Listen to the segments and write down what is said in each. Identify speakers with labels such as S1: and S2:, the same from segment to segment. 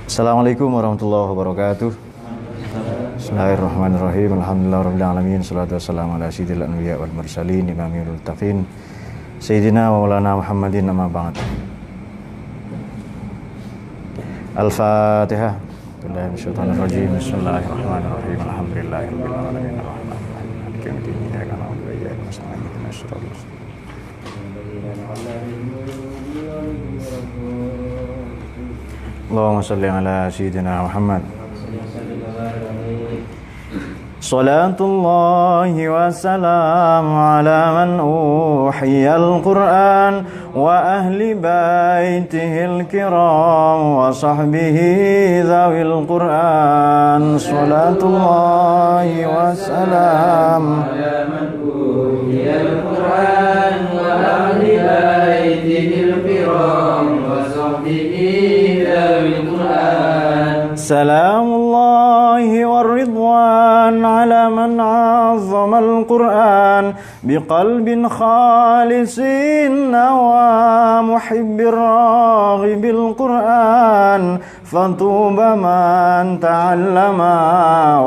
S1: Assalamualaikum warahmatullahi wabarakatuh. Bismillahirrahmanirrahim. Alhamdulillahirabbil alamin. Shalatu wassalamu ala sayyidil anbiya wal mursalin imamil muttaqin sayyidina wa maulana Muhammadin amma ba'd. Al-Fatihah. Bismillahirrahmanirrahim. Bismillahirrahmanirrahim. Alhamdulillahirabbil alamin. Arrahmanirrahim. Maliki yaumiddin. Iyyaka na'budu wa iyyaka nasta'in. Ihdinas siratal mustaqim. Allahumma shalli ala sayyidina Muhammad. Salatullahi wa salam ala man uhiyal Qur'an wa ahli baitihil kiram wa sahbihi dhawil Qur'an. Salatullahi wa salam ala man uhiyal Qur'an wa ahli baitihil kiram wa sahbihi dhawil Qur'an. Salamullahi wa ridwan على من عظم القرآن بقلب خالص ومحب الراغب القرآن فطوبى من تعلم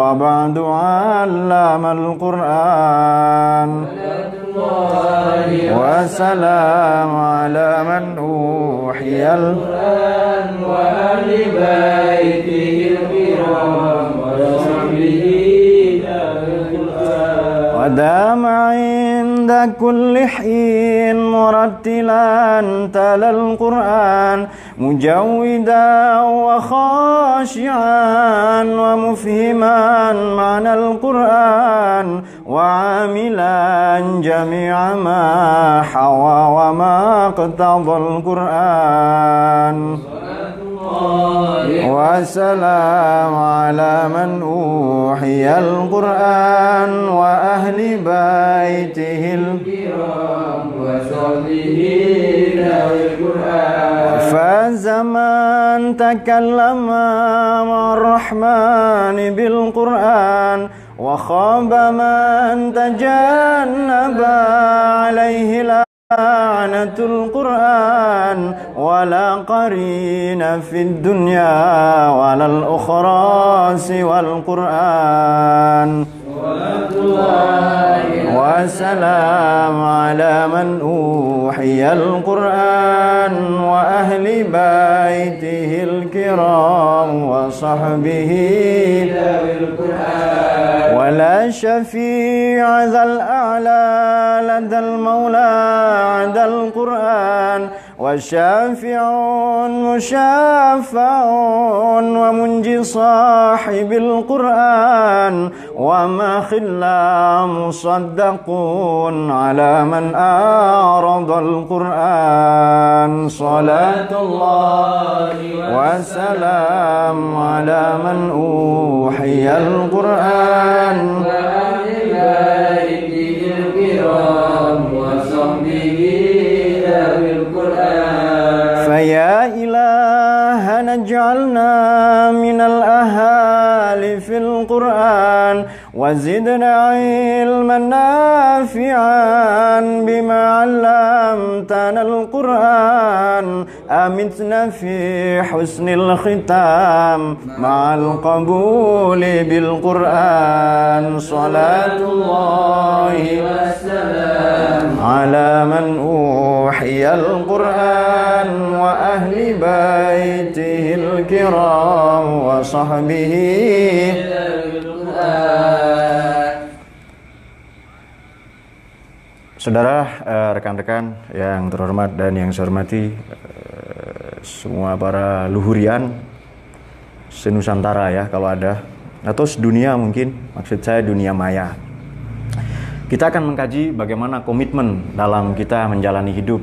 S1: وبعد علم القرآن وسلام على من أوحي القرآن وأهل بيته الكرام وصحبه ودام عند كل حين مرتلا تلا القرآن مجودا وخاشعا ومفهما معنى القرآن وعاملا جميع ما حوى وما اقتضى القرآن وسلام على من أوحي القرآن وأهل بيته الكرام وصحبه ذوي القرآن فاز من تكلم مع الرحمن بالقرآن وخاب من تجنب عليه لعنة القرآن ولا قرين في الدنيا ولا الأخرى سوى القرآن وسلام على من أوحي القرآن وأهل بيته الكرام وصحبه ولا شفيع ذا الأعلى لدى المولى عند القرآن وشافع مشافع ومنجي صاحب القرآن وما خلا مصدق على من أعرض القرآن صلاة الله وسلام على من أوحي القرآن وأهل بيته الكرام وصحبه ذوي القرآن فيا إلهنا اجعلنا من الأهالي في القرآن وزدنا علما نافعا بما علمتنا القرآن أمتنا في حسن الختام مع القبول بالقرآن صلاة الله والسلام على من أوحي القرآن وأهل بيته الكرام وصحبه Saudara, rekan-rekan yang terhormat dan yang saya hormati, semua para luhurian senusantara ya kalau ada, atau sedunia mungkin, maksud saya dunia maya. Kita akan mengkaji bagaimana komitmen dalam kita menjalani hidup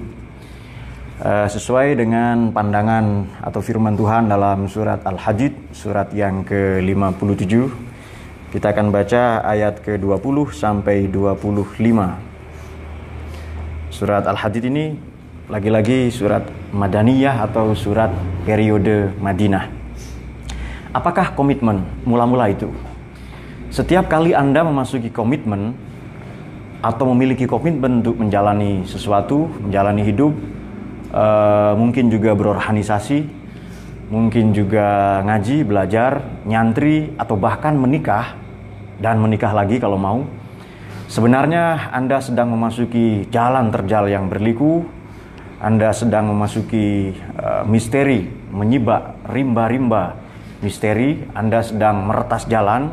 S1: sesuai dengan pandangan atau firman Tuhan dalam surat Al-Hadid, surat yang ke-57. Kita akan baca ayat ke-20 sampai 25. Surat Al-Hadid ini lagi-lagi surat Madaniyah atau surat periode Madinah. Apakah komitmen mula-mula itu? Setiap kali Anda memasuki komitmen atau memiliki komitmen untuk menjalani sesuatu, menjalani hidup, mungkin juga berorganisasi, mungkin juga ngaji, belajar, nyantri, atau bahkan menikah, dan menikah lagi kalau mau. Sebenarnya Anda sedang memasuki jalan terjal yang berliku. Anda sedang memasuki misteri, menyibak rimba-rimba misteri. Anda sedang meretas jalan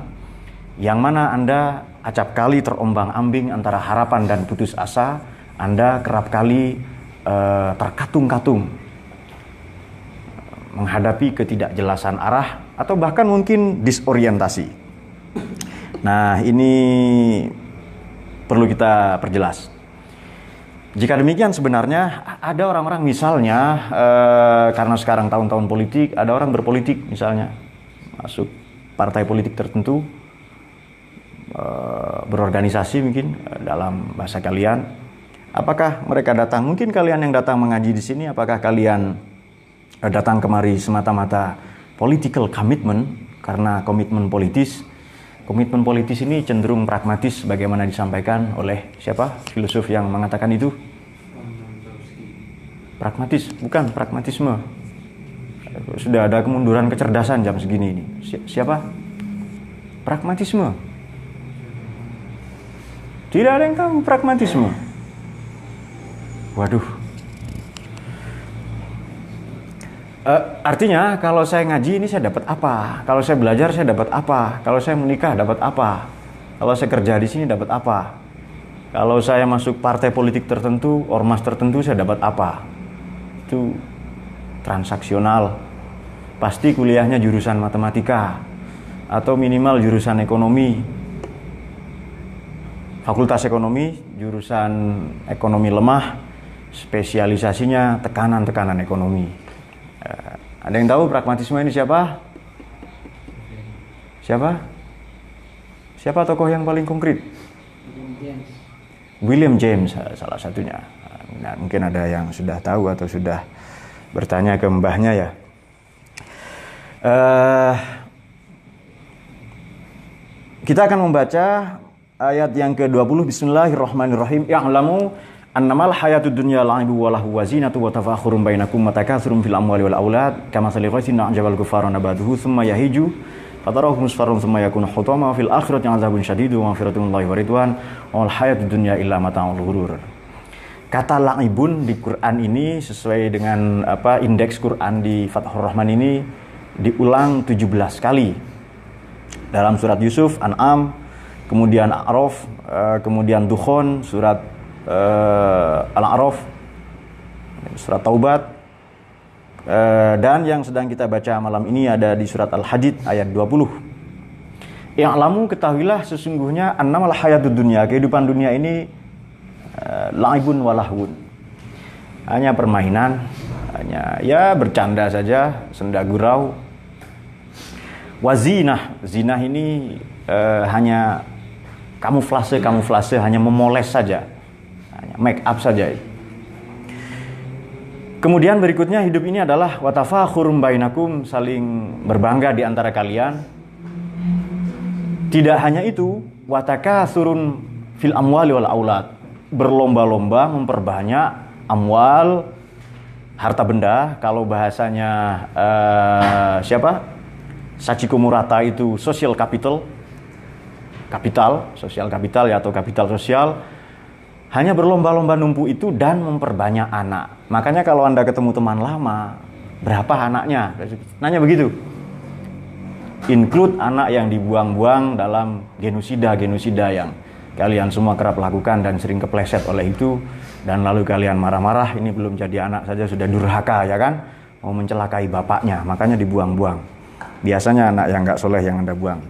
S1: yang mana Anda acap kali terombang-ambing antara harapan dan putus asa. Anda kerap kali terkatung-katung menghadapi ketidakjelasan arah atau bahkan mungkin disorientasi. Nah, ini perlu kita perjelas. Jika demikian, sebenarnya ada orang-orang misalnya karena sekarang tahun-tahun politik, ada orang berpolitik misalnya masuk partai politik tertentu, berorganisasi mungkin dalam bahasa kalian. Apakah mereka datang? Mungkin kalian yang datang mengaji di sini, apakah kalian datang kemari semata-mata political commitment karena komitmen politis? Komitmen politis ini cenderung pragmatis, bagaimana disampaikan oleh siapa? Filosof yang mengatakan itu? Pragmatis, bukan pragmatisme. Sudah ada kemunduran kecerdasan jam segini ini. Siapa? Pragmatisme. Tidak ada yang tahu pragmatisme. Waduh. Artinya kalau saya ngaji ini saya dapat apa? Kalau saya belajar saya dapat apa? Kalau saya menikah dapat apa? Kalau saya kerja di sini dapat apa? Kalau saya masuk partai politik tertentu, ormas tertentu, saya dapat apa? Itu transaksional. Pasti kuliahnya jurusan matematika atau minimal jurusan ekonomi. Fakultas ekonomi, jurusan ekonomi lemah, spesialisasinya tekanan-tekanan ekonomi. Ada yang tahu pragmatisme ini siapa? Siapa? Siapa tokoh yang paling konkret? William James salah satunya. Nah, mungkin ada yang sudah tahu atau sudah bertanya ke mbahnya ya. Kita akan membaca ayat yang ke-20. Bismillahirrahmanirrahim. Ya'lamu annamal hayatud dunya la'ibu wa lahu wa zinatu wa tafakhurun bainakum wa takatsurun fil amwali wal aulad kamathali ghaythin a'jabal kuffara nabaduhu thumma yahiju fatarahu musfarrun thumma yakunu hutama fil akhirati 'adzabun syadidun wa maghfiratun minallahi wa ridwan wal hayatud dunya illa mata'ul ghurur. Kata la'ibun di Quran ini sesuai dengan indeks Quran di Fathur Rahman ini diulang 17 kali. Dalam surat Yusuf, An'am, kemudian A'raf, kemudian Dukhon, surat Al-A'raf, surat Taubat, dan yang sedang kita baca malam ini ada di surat Al-Hadid ayat 20. Ya'lamu, ketahuilah sesungguhnya annamal hayatud dunya, kehidupan dunia ini la'ibun wa lahwun, hanya permainan, hanya ya bercanda saja, senda gurau. Wazinah, zinah ini hanya kamuflase, hanya memoles saja, hanya make up saja. Kemudian berikutnya, hidup ini adalah watafakhurum bainakum, saling berbangga di antara kalian. Tidak hanya itu, watakasurun fil amwali wal aulad, berlomba-lomba memperbanyak amwal, harta benda. Kalau bahasanya Sachiko Murata itu social capital, social capital ya, atau kapital sosial. Hanya berlomba-lomba numpu itu dan memperbanyak anak. Makanya kalau Anda ketemu teman lama, berapa anaknya? Nanya begitu. Include anak yang dibuang-buang dalam genosida yang kalian semua kerap lakukan dan sering kepleset oleh itu. Dan lalu kalian marah-marah, ini belum jadi anak saja sudah durhaka, ya kan? Mau mencelakai bapaknya, makanya dibuang-buang. Biasanya anak yang gak soleh yang Anda buang.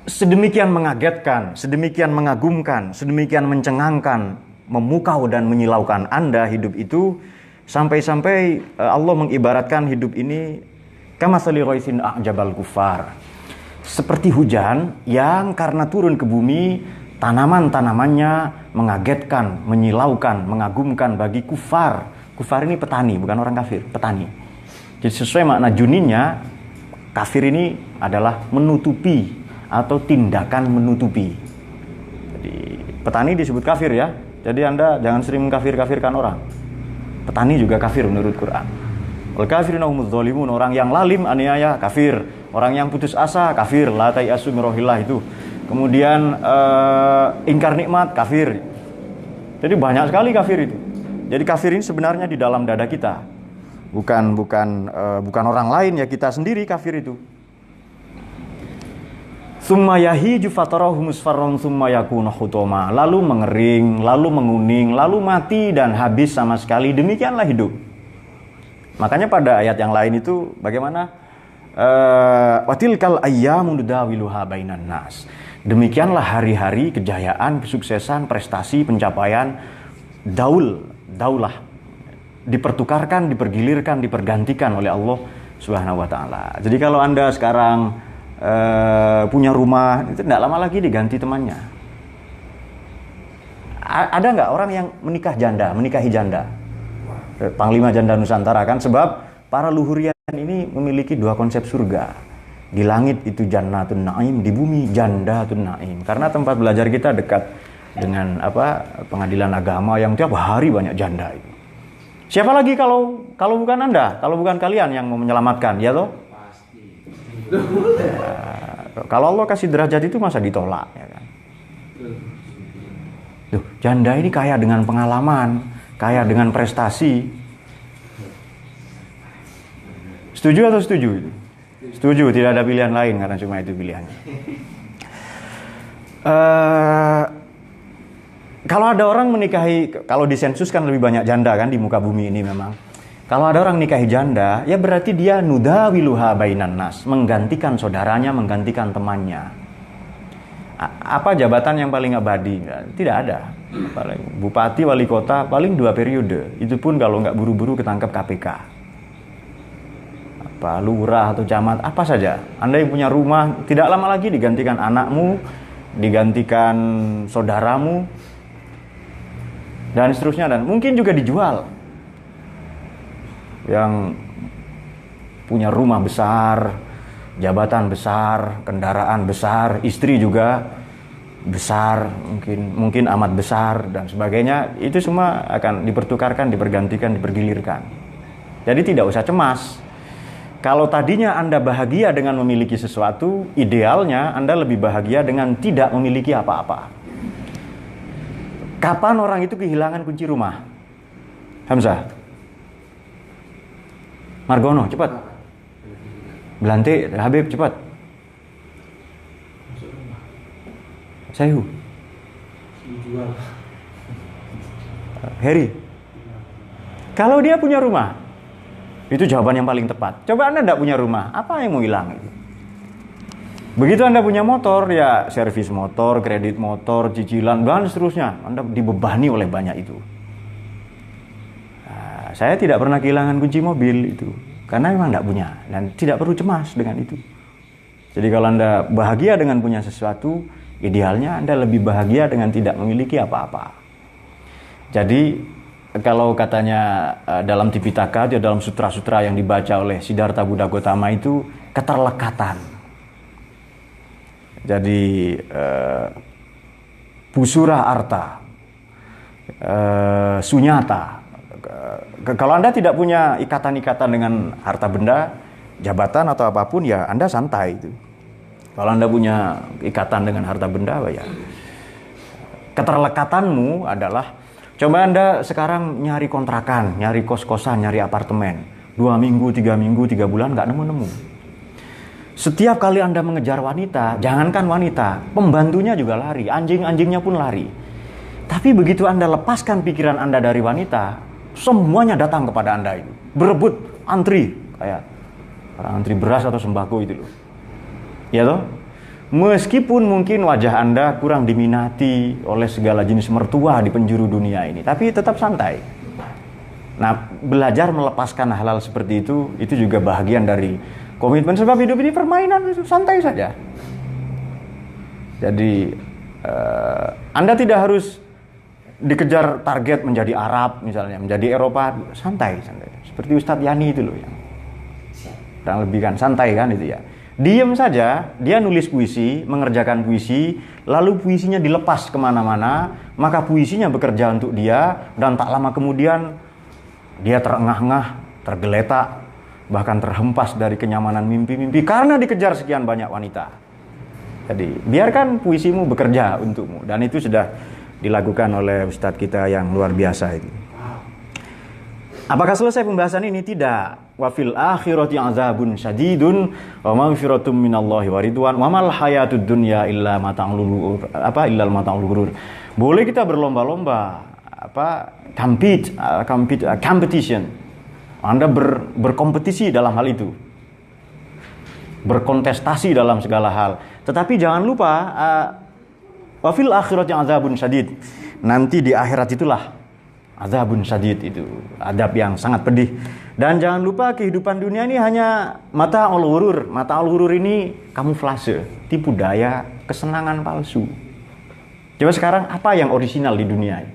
S1: Sedemikian mengagetkan, sedemikian mengagumkan, sedemikian mencengangkan, memukau dan menyilaukan Anda hidup itu, sampai-sampai Allah mengibaratkan hidup ini kamathali ghaythin a'jabal kuffar, seperti hujan yang karena turun ke bumi, tanaman-tanamannya mengagetkan, menyilaukan, mengagumkan bagi kufar. Kufar ini petani, bukan orang kafir, petani. Jadi sesuai makna juninnya, kafir ini adalah menutupi atau tindakan menutupi. Jadi petani disebut kafir ya. Jadi Anda jangan sering mengkafir-kafirkan orang. Petani juga kafir menurut Quran. Wal kafiruna humudz zalimun, orang yang lalim aniaya kafir, orang yang putus asa kafir, la tayasu min rohillah itu. Kemudian ingkar nikmat kafir. Jadi banyak sekali kafir itu. Jadi kafir ini sebenarnya di dalam dada kita. Bukan orang lain, ya kita sendiri kafir itu. Summa yahiju fatarahu musfarron summa yakunu hutoma. Lalu mengering, lalu menguning, lalu mati dan habis sama sekali. Demikianlah hidup. Makanya pada ayat yang lain itu bagaimana? Watilkal ayyamu nudawiluha bainan nas. Demikianlah hari-hari kejayaan, kesuksesan, prestasi, pencapaian, daulah dipertukarkan, dipergilirkan, dipergantikan oleh Allah Subhanahu wa taala. Jadi kalau Anda sekarang punya rumah, itu tidak lama lagi diganti temannya. Ada nggak orang yang menikahi janda? Panglima Janda Nusantara kan, sebab para luhurian ini memiliki dua konsep surga. Di langit itu jannatun na'im, di bumi jandatun na'im. Karena tempat belajar kita dekat dengan pengadilan agama yang tiap hari banyak janda itu. Siapa lagi kalau bukan Anda, kalau bukan kalian yang mau menyelamatkan, ya toh? Pasti. Kalau Allah kasih derajat itu masa ditolak, ya kan? Duh, janda ini kaya dengan pengalaman, kaya dengan prestasi. Setuju atau setuju itu? Setuju, tidak ada pilihan lain karena cuma itu pilihannya. Kalau ada orang menikahi, kalau disensus kan lebih banyak janda kan di muka bumi ini memang. Kalau ada orang nikahi janda, ya berarti dia nudawiluha bainan nas, menggantikan saudaranya, menggantikan temannya. Apa jabatan yang paling abadi? Tidak ada. Bupati, wali kota paling 2 periode. Itu pun kalau nggak buru-buru ketangkep KPK. Lurah atau camat, apa saja. Anda yang punya rumah, tidak lama lagi digantikan anakmu, digantikan saudaramu, dan seterusnya, dan mungkin juga dijual. Yang punya rumah besar, jabatan besar, kendaraan besar, istri juga besar, mungkin amat besar dan sebagainya, itu semua akan dipertukarkan, dipergantikan, dipergilirkan. Jadi tidak usah cemas. Kalau tadinya Anda bahagia dengan memiliki sesuatu, idealnya Anda lebih bahagia dengan tidak memiliki apa-apa. Kapan orang itu kehilangan kunci rumah? Hamzah. Margono, cepat. Belante, Habib, cepat. Sayhu. Heri. Kalau dia punya rumah, itu jawaban yang paling tepat. Coba Anda tidak punya rumah, apa yang mau hilang? Begitu Anda punya motor, ya servis motor, kredit motor, cicilan, dan seterusnya. Anda dibebani oleh banyak itu. Nah, saya tidak pernah kehilangan kunci mobil itu, karena memang tidak punya. Dan tidak perlu cemas dengan itu. Jadi kalau Anda bahagia dengan punya sesuatu, idealnya Anda lebih bahagia dengan tidak memiliki apa-apa. Jadi kalau katanya dalam Tipitaka, atau dalam sutra-sutra yang dibaca oleh Siddhartha Buddha Gautama itu keterlekatan. Jadi busura arta, sunyata. Kalau Anda tidak punya ikatan-ikatan dengan harta benda, jabatan atau apapun, ya Anda santai itu. Kalau Anda punya ikatan dengan harta benda, ya keterlekatanmu adalah, coba Anda sekarang nyari kontrakan, nyari kos-kosan, nyari apartemen. 2 minggu, 3 minggu, 3 bulan nggak nemu-nemu. Setiap kali Anda mengejar wanita, jangankan wanita, pembantunya juga lari, anjing-anjingnya pun lari. Tapi begitu Anda lepaskan pikiran Anda dari wanita, semuanya datang kepada Anda itu. Berebut, antri, kayak orang antri beras atau sembako itu loh. Ya toh? Meskipun mungkin wajah Anda kurang diminati oleh segala jenis mertua di penjuru dunia ini, tapi tetap santai. Nah, belajar melepaskan hal-hal seperti itu juga bahagian dari komitmen, sebab hidup ini permainan, itu santai saja. Jadi Anda tidak harus dikejar target menjadi Arab misalnya, menjadi Eropa, santai. Seperti Ustadz Yani itu loh, yang kurang lebih kan santai kan itu ya. Diam saja, dia nulis puisi, mengerjakan puisi, lalu puisinya dilepas kemana-mana, maka puisinya bekerja untuk dia, dan tak lama kemudian dia terengah-engah tergeletak, bahkan terhempas dari kenyamanan mimpi-mimpi karena dikejar sekian banyak wanita. Jadi biarkan puisimu bekerja untukmu, dan itu sudah dilakukan oleh Ustadz kita yang luar biasa itu. Apakah selesai pembahasan ini? Tidak. Wa fil akhirati azabun syadidun wa maghfiratum minallahi wa ridwan wa mal hayatud dunya illa mata'ul ghurur. Illal mata'ul ghurur. Boleh kita berlomba-lomba, competition. Anda berkompetisi dalam hal itu. Berkontestasi dalam segala hal. Tetapi jangan lupa wa fil akhirati azabun syadid. Nanti di akhirat itulah azabun syadid, itu adab yang sangat pedih. Dan jangan lupa kehidupan dunia ini hanya mata'ul ghurur. Mata'ul ghurur ini kamuflase, tipu daya, kesenangan palsu. Coba sekarang apa yang orisinal di dunia ini?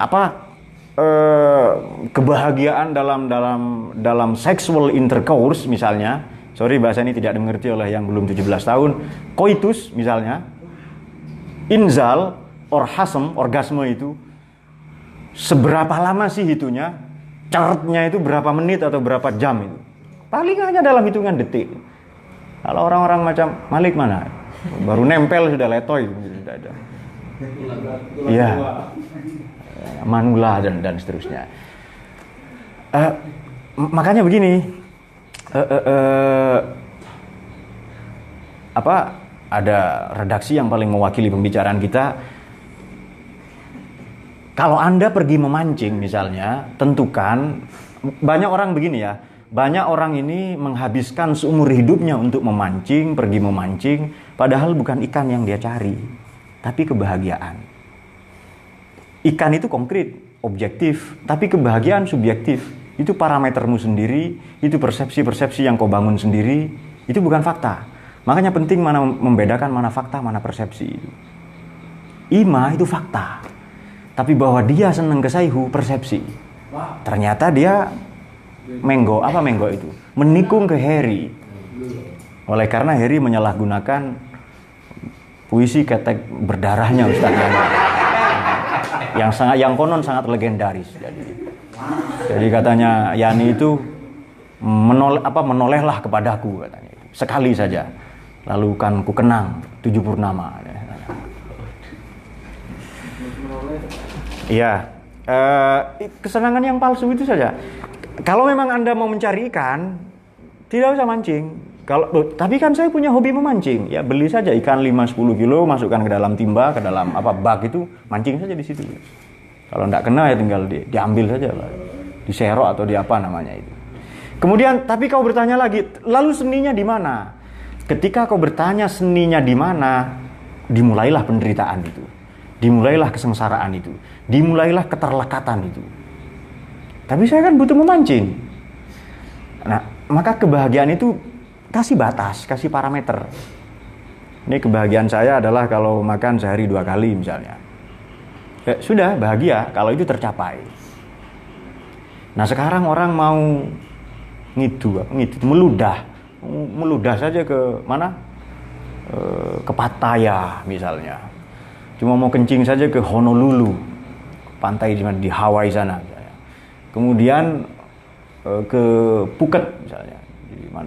S1: Apa kebahagiaan dalam sexual intercourse misalnya? Sorry, bahasa ini tidak dimengerti oleh yang belum 17 tahun. Coitus misalnya, inzal, orgasme itu seberapa lama sih hitunya? Cartnya itu berapa menit atau berapa jam itu? Paling hanya dalam hitungan detik. Kalau orang-orang macam Malik mana? Baru nempel sudah letoy, sudah ada. Iya, manula dan seterusnya. Makanya begini. Ada redaksi yang paling mewakili pembicaraan kita. Kalau Anda pergi memancing misalnya, tentukan, banyak orang begini ya, banyak orang ini menghabiskan seumur hidupnya untuk memancing, pergi memancing, padahal bukan ikan yang dia cari, tapi kebahagiaan. Ikan itu konkret, objektif, tapi kebahagiaan subjektif. Itu parametermu sendiri, itu persepsi-persepsi yang kau bangun sendiri, itu bukan fakta. Makanya penting mana membedakan mana fakta, mana persepsi. Ima itu fakta. Tapi bahwa dia senang ke Saihu, persepsi. Ternyata dia menggo itu? Menikung ke Harry. Oleh karena Harry menyalahgunakan puisi ketek berdarahnya Ustaz yang konon sangat legendaris. Jadi katanya Yani itu menolehlah kepadaku katanya itu. Sekali saja. Lalu kan ku kenang 7 purnama. Iya. Kesenangan yang palsu itu saja. Kalau memang Anda mau mencari ikan, tidak usah mancing. Tapi kan saya punya hobi memancing. Ya beli saja ikan 5-10 kilo, masukkan ke dalam timba, ke dalam bak itu, mancing saja di situ. Kalau enggak kena ya tinggal diambil saja, diserok atau di apa namanya itu. Kemudian, tapi kau bertanya lagi, lalu seninya di mana? Ketika kau bertanya seninya di mana, dimulailah penderitaan itu. Dimulailah kesengsaraan itu. Dimulailah keterlekatan itu. Tapi saya kan butuh memancing. Nah, maka kebahagiaan itu kasih batas, kasih parameter. Ini kebahagiaan saya adalah kalau makan sehari 2 kali misalnya. Sudah bahagia kalau itu tercapai. Nah sekarang orang mau meludah saja ke mana? Ke Pattaya misalnya. Cuma mau kencing saja ke Honolulu, pantai di Hawaii sana. Kemudian ke Phuket misalnya,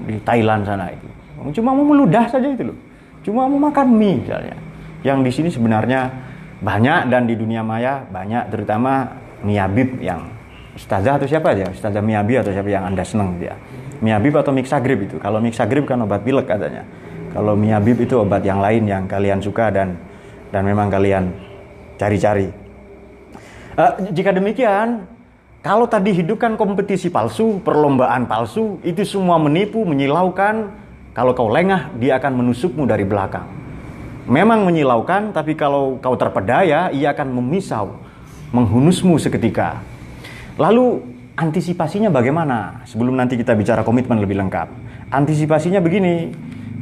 S1: di Thailand sana itu. Cuma mau meludah saja itu loh. Cuma mau makan mie misalnya. Yang di sini sebenarnya banyak, dan di dunia maya banyak, terutama Mia Bib yang ustazah atau siapa aja, ustazah Mia Bib atau siapa yang Anda senang dia. Mia Bib atau Mixagrip itu. Kalau Mixagrip kan obat pilek katanya. Kalau Mia Bib itu obat yang lain yang kalian suka dan memang kalian cari-cari. Jika demikian, kalau tadi hidup kan kompetisi palsu, perlombaan palsu, itu semua menipu, menyilaukan. Kalau kau lengah, dia akan menusukmu dari belakang. Memang menyilaukan, tapi kalau kau terpedaya, ia akan memisau, menghunusmu seketika. Lalu antisipasinya bagaimana? Sebelum nanti kita bicara komitmen lebih lengkap. Antisipasinya begini,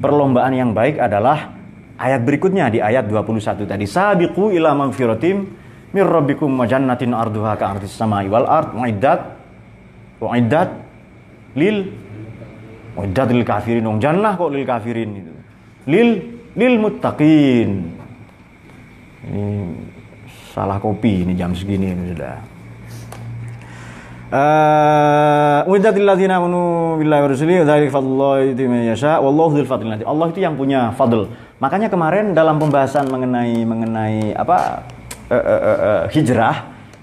S1: perlombaan yang baik adalah ayat berikutnya di ayat 21 tadi. Sabiqu ila magfiratim mir rabbikum wa jannatin arduha ka'ardis samai wal ard mu'iddat lil kafirin. Jannah kok lil kafirin itu. Lil muttaqin. Ini salah kopi ini jam segini ini sudah. Uiddatil ladzina amanu billahi wa rasulihi dzalika fadlullahi yu'tihi man yasha wallahu dzul fadlil adzim. Allah itu yang punya fadl. Makanya kemarin dalam pembahasan mengenai hijrah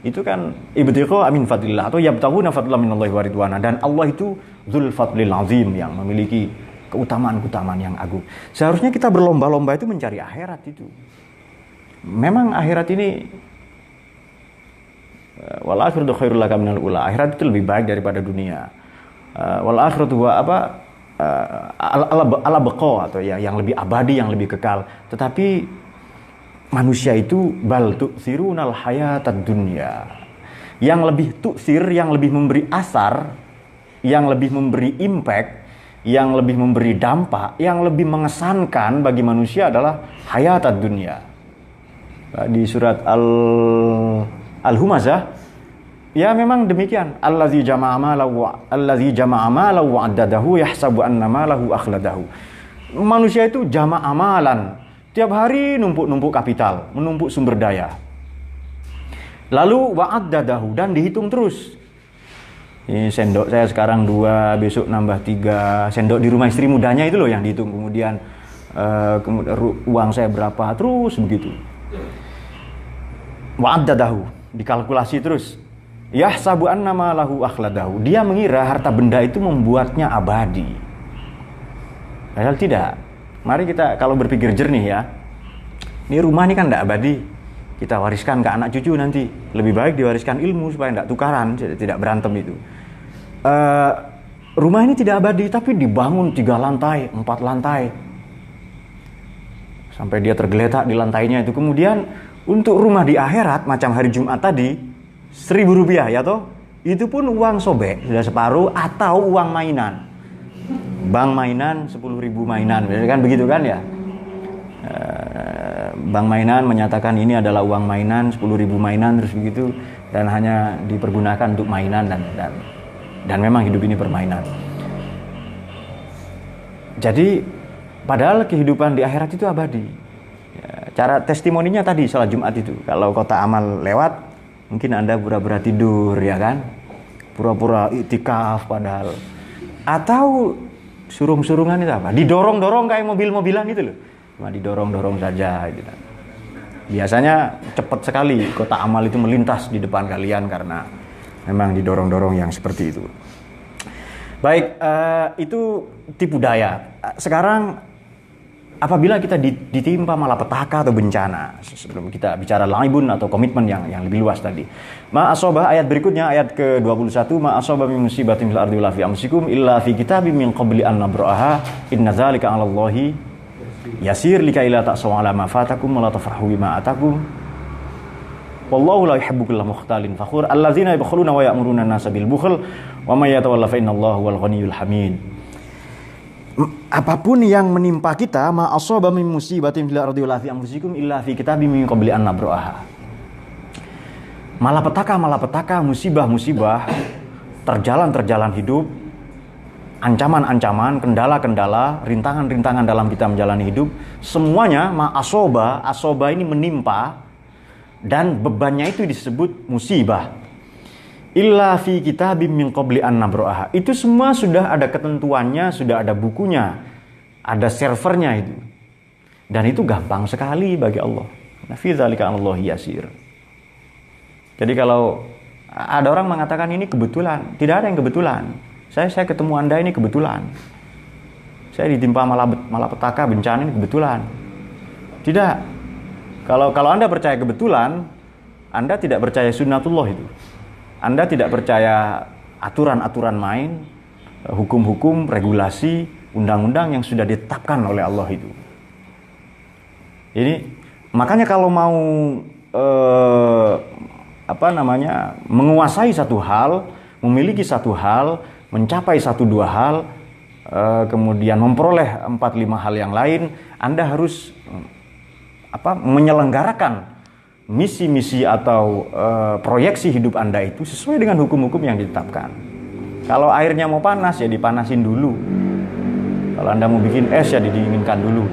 S1: itu kan ibtigha min fadlillah atau yabtaghuna fadlan minallahi wa ridwana, dan Allah itu dzul fadlil azim yang memiliki keutamaan-keutamaan yang agung. Seharusnya kita berlomba-lomba itu mencari akhirat itu. Memang akhirat ini wal akhiratu khairul laka minal ula. Akhirat itu lebih baik daripada dunia. Wal akhiratu huwa ala baqa atau yang lebih abadi, yang lebih kekal. Tetapi manusia itu bal tu'thirunal hayatad dunya. Yang lebih tu'thir, yang lebih memberi asar, yang lebih memberi impact, yang lebih memberi dampak, yang lebih mengesankan bagi manusia adalah hayatad dunya. Di surat Al-Humazah, ya memang demikian. Allazi jama'a malahu wa addadahu yahsabu anna malahu akhladahu. Manusia itu jama' amalan. Tiap hari numpuk kapital, menumpuk sumber daya. Lalu wa addadahu, dan dihitung terus. Ini sendok saya sekarang 2, besok nambah 3. Sendok di rumah istri mudanya itu loh yang dihitung. Kemudian uang saya berapa, terus begitu. Wa addadahu, dikalkulasi terus. Yahsabu anna malahu akhladahu. Dia mengira harta benda itu membuatnya abadi. Padahal tidak. Mari kita kalau berpikir jernih ya. Ini rumah ini kan tidak abadi. Kita wariskan ke anak cucu nanti. Lebih baik diwariskan ilmu supaya tidak tukaran, tidak berantem itu. Rumah ini tidak abadi, tapi dibangun 3 lantai, 4 lantai. Sampai dia tergeletak di lantainya itu. Kemudian untuk rumah di akhirat macam hari Jumat tadi, Rp1.000 ya toh, itu pun uang sobek sudah separuh atau uang mainan, bank mainan 10.000 mainan, kan begitu kan ya. Bank mainan menyatakan ini adalah uang mainan 10.000 mainan terus begitu, dan hanya dipergunakan untuk mainan dan memang hidup ini permainan. Jadi padahal kehidupan di akhirat itu abadi. Cara testimoninya tadi salat Jumat itu, kalau kota amal lewat, mungkin Anda pura-pura tidur ya kan, pura-pura iktikaf padahal, atau surung-surungan itu apa, didorong-dorong kayak mobil-mobilan itu loh, cuma didorong-dorong saja gitu. Biasanya cepat sekali kota amal itu melintas di depan kalian karena memang didorong-dorong yang seperti itu. Baik, itu tipu daya. Sekarang apabila kita ditimpa malapetaka atau bencana, sebelum kita bicara laibun atau komitmen yang lebih luas tadi. Ma asobah, ayat berikutnya, ayat ke-21, ma asobah min musibatin fil ardi wala fi anfusikum illa fi kitabim min qabli an nabra'aha inna dzalika 'alallahi yasir likai la ta'saw 'ala ma fatakum wa la tafrahu bima atakum. Wallahu la yuhibbu kulla mukhtalin fakhur allazina yabkhuluna wa ya'muruna an-nasa bil bukhl wa may yatawalla fa innallaha huwal ghaniyyul hamid. Apapun yang menimpa kita, ma asaba min musibatin fil ardi wala fi anfusikum illa fi kitabim min qabli an nabra'aha. Malapetaka, musibah, terjalan hidup, ancaman-ancaman, kendala-kendala, rintangan-rintangan dalam kita menjalani hidup, semuanya ma asoba ini menimpa, dan bebannya itu disebut musibah. Illa fi kitabim min qabli an nabra'aha. Itu semua sudah ada ketentuannya, sudah ada bukunya, ada servernya itu. Dan itu gampang sekali bagi Allah. Nah, fi dzalika 'alallahi yasir. Jadi kalau ada orang mengatakan ini kebetulan, tidak ada yang kebetulan. Saya ketemu Anda ini kebetulan. Saya ditimpa malapetaka, bencana ini kebetulan. Tidak. Kalau Anda percaya kebetulan, Anda tidak percaya sunnatullah itu. Anda tidak percaya aturan-aturan main, hukum-hukum, regulasi, undang-undang yang sudah ditetapkan oleh Allah itu. Ini makanya kalau mau menguasai satu hal, memiliki satu hal, mencapai 1-2 hal, kemudian memperoleh 4-5 hal yang lain, Anda harus menyelenggarakan misi-misi atau proyeksi hidup Anda itu sesuai dengan hukum-hukum yang ditetapkan. Kalau airnya mau panas ya dipanasin dulu. Kalau Anda mau bikin es ya didinginkan dulu.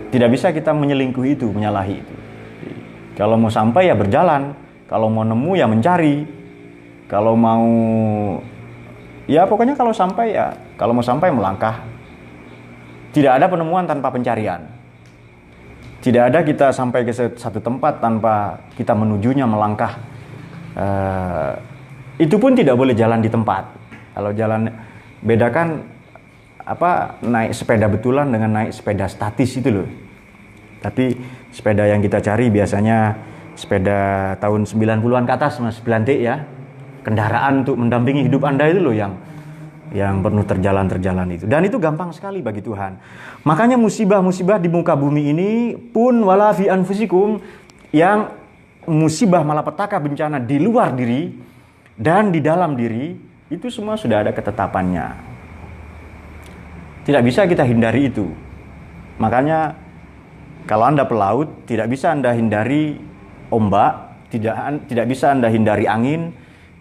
S1: Tidak bisa kita menyelingkuhi itu, menyalahi itu. Kalau mau sampai ya berjalan. Kalau mau nemu ya mencari. Kalau mau ya pokoknya kalau mau sampai melangkah. Tidak ada penemuan tanpa pencarian. Tidak ada kita sampai ke satu tempat tanpa kita menujunya melangkah. Itu pun tidak boleh jalan di tempat. Kalau jalan, bedakan naik sepeda betulan dengan naik sepeda statis itu loh. Tapi sepeda yang kita cari biasanya sepeda tahun 90-an ke atas, Mas Blantik ya. Kendaraan untuk mendampingi hidup Anda itu loh yang penuh terjalan itu. Dan itu gampang sekali bagi Tuhan. Makanya musibah-musibah di muka bumi ini pun wala fi anfusikum, yang musibah malapetaka bencana di luar diri dan di dalam diri, itu semua sudah ada ketetapannya. Tidak bisa kita hindari itu. Makanya kalau Anda pelaut, tidak bisa Anda hindari ombak, tidak bisa Anda hindari angin,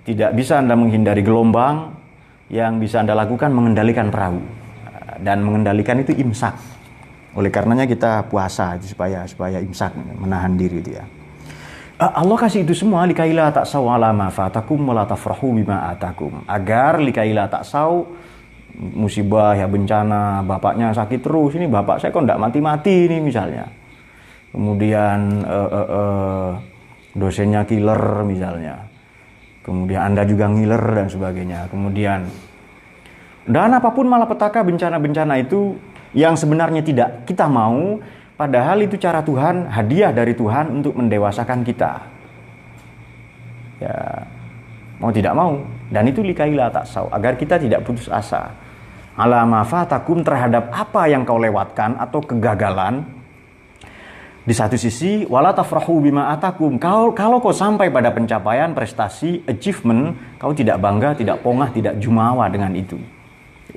S1: tidak bisa Anda menghindari gelombang. Yang bisa Anda lakukan mengendalikan perahu. Dan mengendalikan itu imsak. Oleh karenanya kita puasa supaya imsak, menahan diri itu ya. Allah kasih itu semua likaila ta'saw ala ma fatakum wa la tafrahu bima atakum. Agar likaila ta'saw, musibah ya, bencana, bapaknya sakit terus, ini bapak saya kok enggak mati-mati ini misalnya. Kemudian dosennya killer misalnya. Kemudian Anda juga ngiler dan sebagainya. Kemudian dan apapun malapetaka, bencana-bencana itu yang sebenarnya tidak kita mau, padahal itu cara Tuhan, hadiah dari Tuhan untuk mendewasakan kita. Ya, mau tidak mau. Dan itu likaila ta'saw, agar kita tidak putus asa. Ala ma fatakum, terhadap apa yang kau lewatkan atau kegagalan. Di satu sisi, wala tafrahu bima atakum. Kalau kau sampai pada pencapaian, prestasi, achievement, kau tidak bangga, tidak pongah, tidak jumawa dengan itu.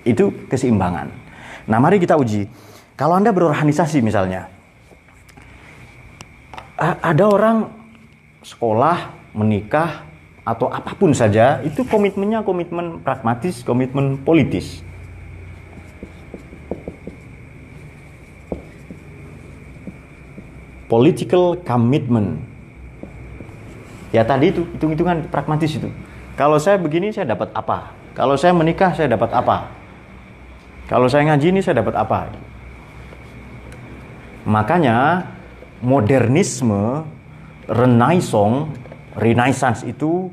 S1: Itu keseimbangan. Nah, mari kita uji. Kalau Anda berorganisasi misalnya, ada orang sekolah, menikah, atau apapun saja, itu komitmennya komitmen pragmatis, komitmen politis. Political commitment. Ya tadi itu, hitung-hitungan pragmatis itu. Kalau saya begini, saya dapat apa? Kalau saya menikah, saya dapat apa? Kalau saya ngaji ini, saya dapat apa? Makanya modernisme, renaissance itu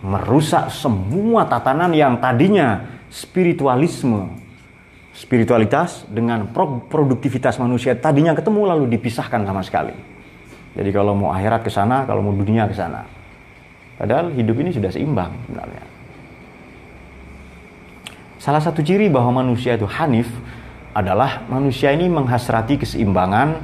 S1: merusak semua tatanan yang tadinya spiritualitas dengan produktivitas manusia tadinya ketemu lalu dipisahkan sama sekali. Jadi kalau mau akhirat ke sana, kalau mau dunia ke sana. Padahal hidup ini sudah seimbang sebenarnya. Salah satu ciri bahwa manusia itu hanif adalah manusia ini menghasrati keseimbangan,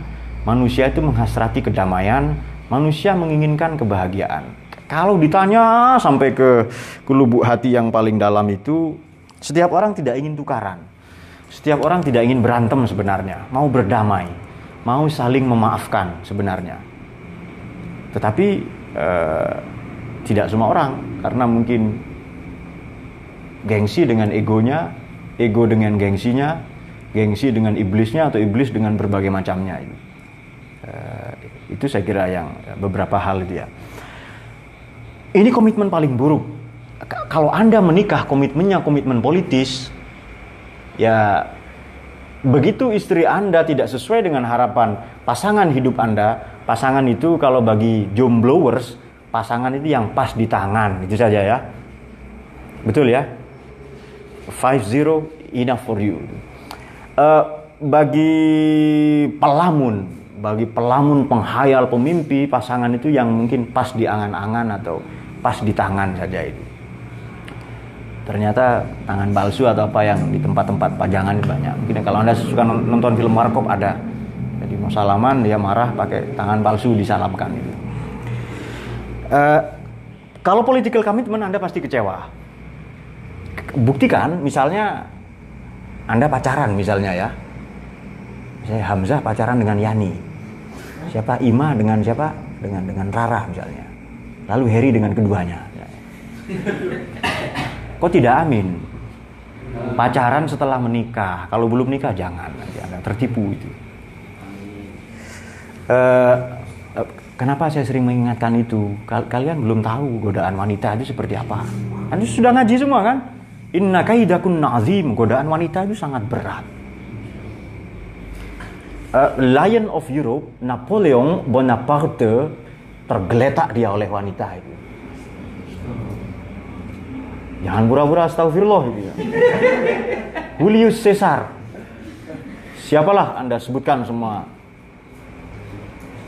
S1: manusia itu menghasrati kedamaian, manusia menginginkan kebahagiaan. Kalau ditanya sampai ke lubuk hati yang paling dalam itu, setiap orang tidak ingin tukaran. Setiap orang tidak ingin berantem sebenarnya, mau berdamai, mau saling memaafkan sebenarnya. Tetapi tidak semua orang, karena mungkin gengsi dengan egonya, ego dengan gengsinya, gengsi dengan iblisnya, atau iblis dengan berbagai macamnya. Itu saya kira yang beberapa hal itu ya. Ini komitmen paling buruk. Kalau Anda menikah komitmennya komitmen politis, ya begitu istri Anda tidak sesuai dengan harapan pasangan hidup Anda, pasangan itu kalau bagi jomblowers, pasangan itu yang pas di tangan, itu saja ya. Betul ya? 50 enough for you. Bagi pelamun, penghayal, pemimpi, pasangan itu yang mungkin pas di angan-angan atau pas di tangan saja itu. Ternyata tangan palsu atau apa yang di tempat-tempat pajangan banyak. Mungkin kalau Anda suka nonton film warkop ada. Jadi mau salaman dia marah pakai tangan palsu disalamkan gitu. Kalau political commitment Anda pasti kecewa. Buktikan misalnya Anda pacaran misalnya ya. Saya Hamzah pacaran dengan Yani. Siapa Ima dengan siapa? Dengan Rara misalnya. Lalu Heri dengan keduanya. Kok tidak amin? Pacaran setelah menikah. Kalau belum nikah jangan, nanti Anda tertipu itu. Kenapa saya sering mengingatkan itu? Kalian belum tahu godaan wanita itu seperti apa. Anda sudah ngaji semua kan? Inna kaidakunna azim. Godaan wanita itu sangat berat. Lion of Europe, Napoleon Bonaparte, tergeletak dia oleh wanita itu. Jangan pura-pura astagfirullah gitu ya. Julius Caesar. Siapalah Anda sebutkan semua.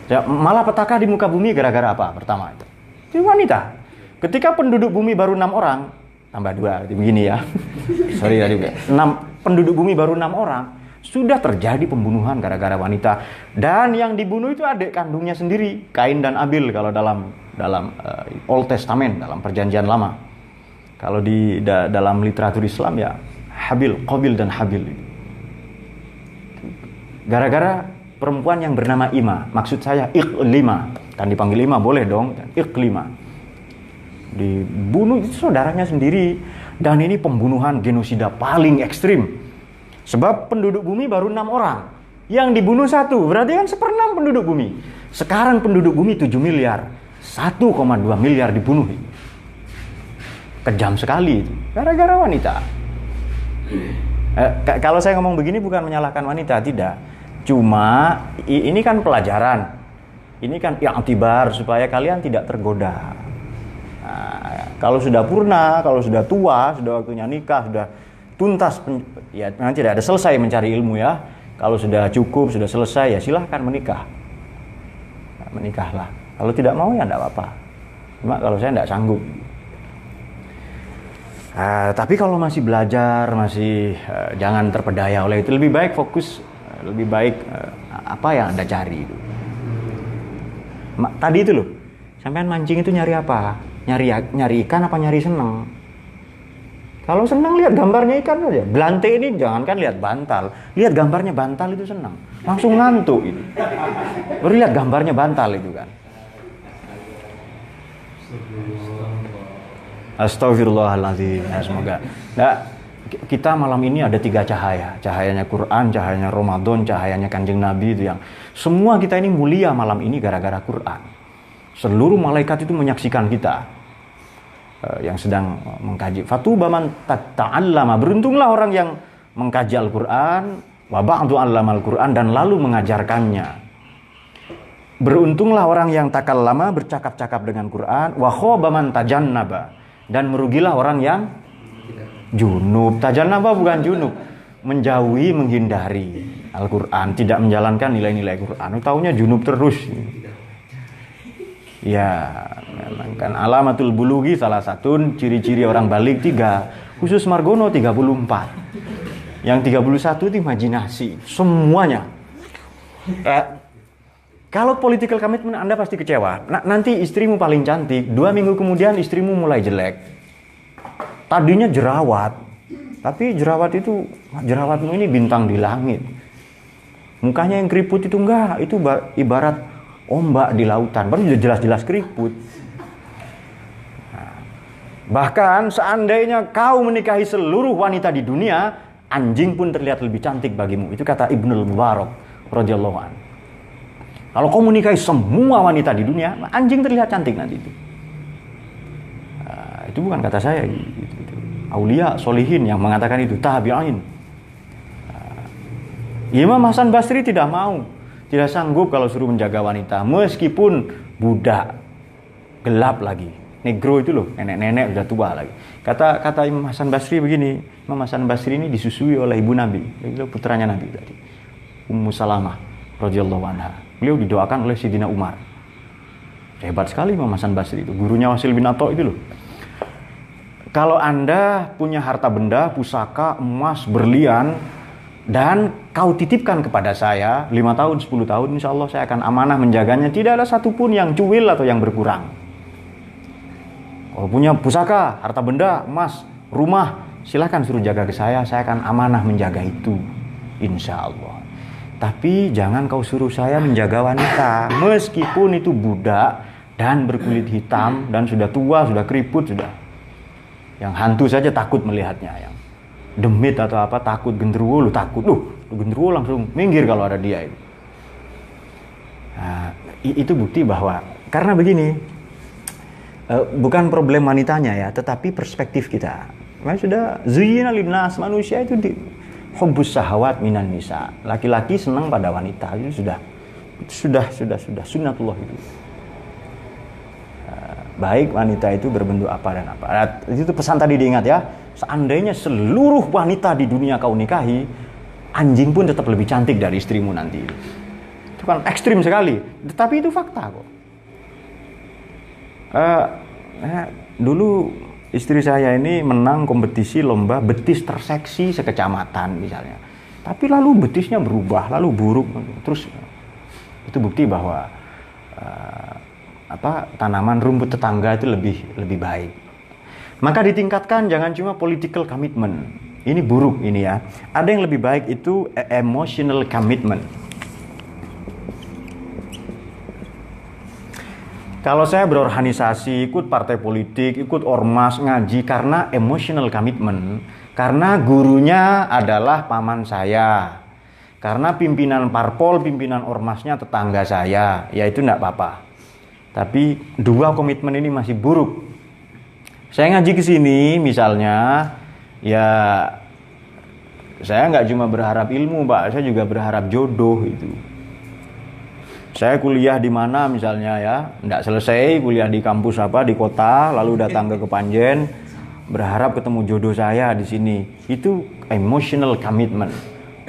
S1: Ya, malah petaka di muka bumi gara-gara apa? Pertama itu wanita. Ketika penduduk bumi baru 6 orang, tambah 2, begini ya. Sorry tadi 6 penduduk bumi baru 6 orang, sudah terjadi pembunuhan gara-gara wanita. Dan yang dibunuh itu adik kandungnya sendiri, Kain dan Abil kalau dalam Old Testament, dalam Perjanjian Lama. Kalau di dalam literatur Islam ya Habil, Qabil dan Habil. Gara-gara perempuan yang bernama Ima, maksud saya Iqlima, kan dipanggil Ima boleh dong, Iqlima. Dibunuh itu saudaranya sendiri, dan ini pembunuhan genosida paling ekstrim. Sebab penduduk bumi baru 6 orang, yang dibunuh 1, berarti kan 1/6 penduduk bumi. Sekarang penduduk bumi 7 miliar, 1,2 miliar dibunuh. Kejam sekali itu, gara-gara wanita. Kalau saya ngomong begini bukan menyalahkan wanita, tidak. Cuma ini kan pelajaran, ini kan i'tibar supaya kalian tidak tergoda. Nah, kalau sudah purna, kalau sudah tua, sudah waktunya nikah, sudah tuntas, ya memang tidak ada selesai mencari ilmu ya. Kalau sudah cukup, sudah selesai ya silahkan menikah. Nah, menikahlah. Kalau tidak mau ya tidak apa-apa. Cuma kalau saya tidak sanggup. Tapi kalau masih belajar, masih jangan terpedaya oleh itu. Lebih baik fokus. Lebih baik apa yang Anda cari itu. Tadi itu loh, sampean mancing itu nyari apa? Nyari ikan apa nyari seneng? Kalau seneng lihat gambarnya ikan aja. Belante ini jangankan lihat bantal, lihat gambarnya bantal itu seneng. Langsung ngantuk itu. Baru lihat gambarnya bantal itu kan. Astagfirullahaladzim. Ya, semoga. Kita malam ini ada 3 cahaya. Cahayanya Quran, cahayanya Ramadan, cahayanya Kanjeng Nabi itu yang semua kita ini mulia malam ini gara-gara Quran. Seluruh malaikat itu menyaksikan kita yang sedang mengkaji. Fatuba man ta'allama. Beruntunglah orang yang mengkaji Al-Quran, wa ba'du 'allama Al-Quran dan lalu mengajarkannya. Beruntunglah orang yang takallama, bercakap-cakap dengan Quran, wa khaba man tajannaba. Dan merugilah orang yang junub. Tajannaba bukan junub, menjauhi, menghindari Al-Quran, tidak menjalankan nilai-nilai Quran. Taunya junub terus. Ya, memang kan alamatul bulugi salah satu ciri-ciri orang balik 3. Khusus Margono 34. Yang 31 itu imajinasi. Semuanya. Kalau political commitment Anda pasti kecewa. Nanti istrimu paling cantik, 2 minggu kemudian istrimu mulai jelek. Tadinya jerawat, tapi jerawatmu ini bintang di langit. Mukanya yang keriput itu enggak, itu ibarat ombak di lautan. Baru jelas-jelas keriput. Nah, bahkan seandainya kau menikahi seluruh wanita di dunia, anjing pun terlihat lebih cantik bagimu. Itu kata Ibnul Mubarak radhiyallahu anhu. Kalau kau menikahi semua wanita di dunia, anjing terlihat cantik nanti itu. Itu bukan kata saya gitu. Aulia solihin yang mengatakan itu, tabi'in. Imam Hasan Basri tidak mau, tidak sanggup kalau suruh menjaga wanita meskipun budak gelap lagi, negro itu loh, nenek-nenek udah tua lagi. Kata Imam Hasan Basri begini, Imam Hasan Basri ini disusui oleh ibu Nabi, itu putranya Nabi tadi, Ummu Salamah radhiyallahu anha. Beliau didoakan oleh Sidina Umar. Hebat sekali Imam Hasan Basri itu, gurunya Wasil bin Atha itu loh. Kalau Anda punya harta benda, pusaka, emas, berlian, dan kau titipkan kepada saya 5 tahun, 10 tahun, insya Allah saya akan amanah menjaganya. Tidak ada satupun yang cuil atau yang berkurang. Kalau punya pusaka, harta benda, emas, rumah, silakan suruh jaga ke saya akan amanah menjaga itu, insya Allah. Tapi jangan kau suruh saya menjaga wanita, meskipun itu budak dan berkulit hitam dan sudah tua, sudah keriput, sudah. Yang hantu saja takut melihatnya, yang demit atau apa takut, genderuwo lu takut, genderuwo langsung minggir kalau ada dia itu. Nah, itu bukti bahwa Karena begini, bukan problem wanitanya ya, tetapi perspektif kita. Memang sudah zuyyina linnas, manusia itu hubbus syahawat minan nisa. Laki-laki senang pada wanita, itu sudah sunnatullah itu. Baik wanita itu berbentuk apa dan apa. Nah, itu pesan tadi diingat ya. Seandainya seluruh wanita di dunia kau nikahi, anjing pun tetap lebih cantik dari istrimu nanti. Itu kan ekstrim sekali, tetapi itu fakta kok. Dulu istri saya ini menang kompetisi lomba betis terseksi sekecamatan misalnya. Tapi lalu betisnya berubah, lalu buruk. Terus itu bukti bahwa tanaman rumput tetangga itu lebih baik. Maka ditingkatkan, jangan cuma political commitment. Ini buruk ini ya. Ada yang lebih baik itu emotional commitment. Kalau saya berorganisasi, ikut partai politik, ikut ormas, ngaji karena emotional commitment. Karena gurunya adalah paman saya. Karena pimpinan parpol, pimpinan ormasnya tetangga saya. Ya itu enggak apa-apa. Tapi dua komitmen ini masih buruk. Saya ngaji ke sini misalnya, ya saya nggak cuma berharap ilmu, Pak. Saya juga berharap jodoh itu. Saya kuliah di mana misalnya ya, nggak selesai kuliah di kampus di kota, lalu datang ke Kepanjen, berharap ketemu jodoh saya di sini. Itu emotional commitment.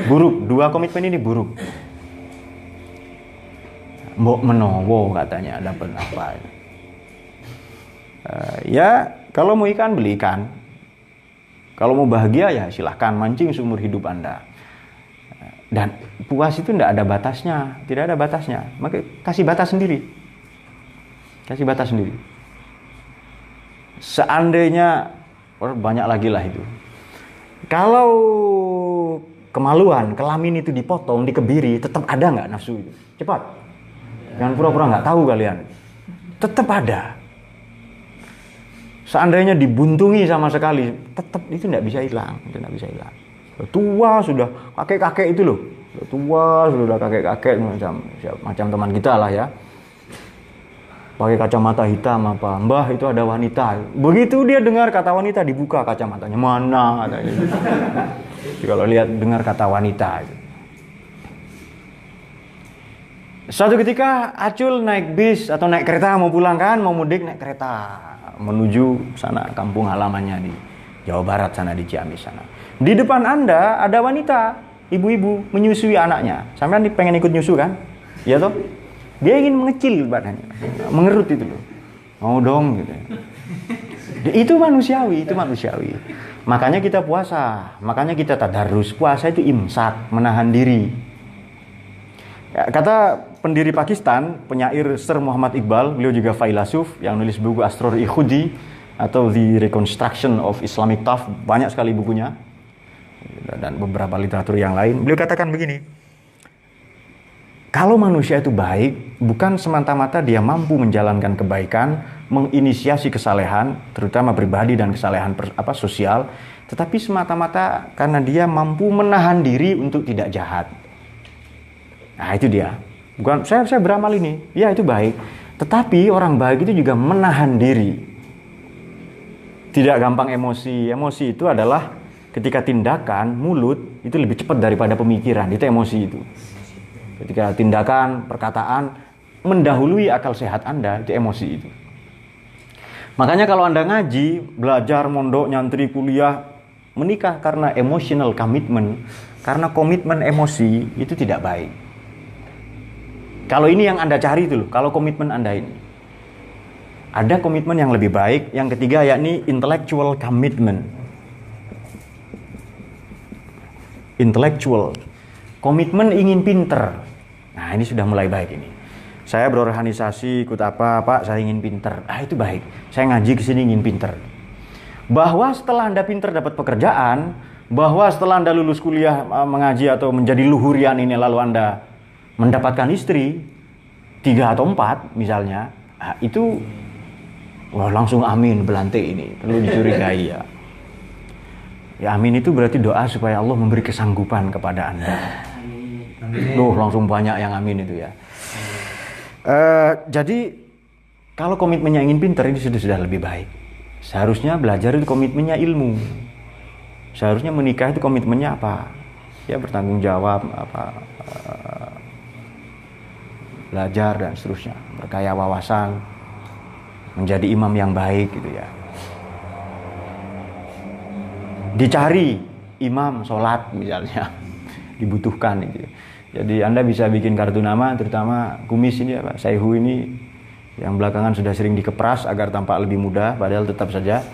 S1: Buruk, dua komitmen ini buruk. Mbok menowo katanya dapat apa? Ya kalau mau ikan beli ikan. Kalau mau bahagia ya silahkan mancing seumur hidup Anda. Dan puas itu tidak ada batasnya, tidak ada batasnya. Maka kasih batas sendiri. Kasih batas sendiri. Seandainya banyak lagi lah itu. Kalau kemaluan, kelamin itu dipotong, dikebiri, tetap ada nggak nafsu itu? Cepat. Jangan pura-pura nggak tahu kalian. Tetap ada. Seandainya dibuntungi sama sekali, tetap itu tidak bisa hilang, itu tidak bisa hilang. Tua sudah kakek-kakek itu loh, tua sudah kakek-kakek macam teman kita lah ya. Pakai kacamata hitam apa, mbah itu ada wanita. Begitu dia dengar kata wanita dibuka kacamatanya, mana katanya. Kalau lihat dengar kata wanita. Suatu ketika Acul naik bis atau naik kereta mau pulang kan, mau mudik naik kereta menuju sana kampung halamannya di Jawa Barat sana di Ciamis sana. Di depan Anda ada wanita, ibu-ibu menyusui anaknya. Sampean pengen ikut nyusu kan? Iya toh? Dia ingin mengecil badannya, mengerut itu loh. Mau dong gitu. Itu manusiawi, itu manusiawi. Makanya kita puasa, makanya kita tadarus. Puasa itu imsak, menahan diri. Ya, kata pendiri Pakistan, penyair Sir Muhammad Iqbal, beliau juga filsuf yang nulis buku Asrar Ikhudi atau The Reconstruction of Islamic Thought, banyak sekali bukunya dan beberapa literatur yang lain. Beliau katakan begini, kalau manusia itu baik, bukan semata-mata dia mampu menjalankan kebaikan, menginisiasi kesalehan, terutama pribadi dan kesalehan sosial, tetapi semata-mata karena dia mampu menahan diri untuk tidak jahat. Nah itu dia. Bukan saya beramal ini, ya itu baik. Tetapi orang baik itu juga menahan diri. Tidak gampang emosi. Emosi itu adalah ketika tindakan mulut itu lebih cepat daripada pemikiran. Itu emosi itu. Ketika tindakan, perkataan mendahului akal sehat Anda, itu emosi itu. Makanya kalau Anda ngaji, belajar, mondok, nyantri, kuliah, menikah karena emotional commitment, karena komitmen emosi itu tidak baik. Kalau ini yang Anda cari itu loh, kalau komitmen Anda ini. Ada komitmen yang lebih baik, yang ketiga yakni intellectual commitment. Intellectual. Komitmen ingin pinter. Nah ini sudah mulai baik ini. Saya berorganisasi, ikut apa, Pak, saya ingin pinter. Itu baik. Saya ngaji kesini ingin pinter. Bahwa setelah Anda pinter dapat pekerjaan, bahwa setelah Anda lulus kuliah mengaji atau menjadi luhurian ini lalu Anda mendapatkan istri 3 atau 4 misalnya, itu langsung amin belantik ini, perlu dicurigai ya. Ya amin itu berarti doa supaya Allah memberi kesanggupan kepada Anda. Loh langsung banyak yang amin itu ya. Jadi Kalau komitmennya ingin pintar, ini sudah lebih baik. Seharusnya belajar itu komitmennya ilmu. Seharusnya menikah itu komitmennya apa? Ya bertanggung jawab, belajar dan seterusnya, berkaya wawasan, menjadi imam yang baik gitu ya. Dicari imam sholat misalnya, dibutuhkan itu. Jadi Anda bisa bikin kartu nama, terutama kumis ini Pak Saihu ini yang belakangan sudah sering dikepras agar tampak lebih muda, padahal tetap saja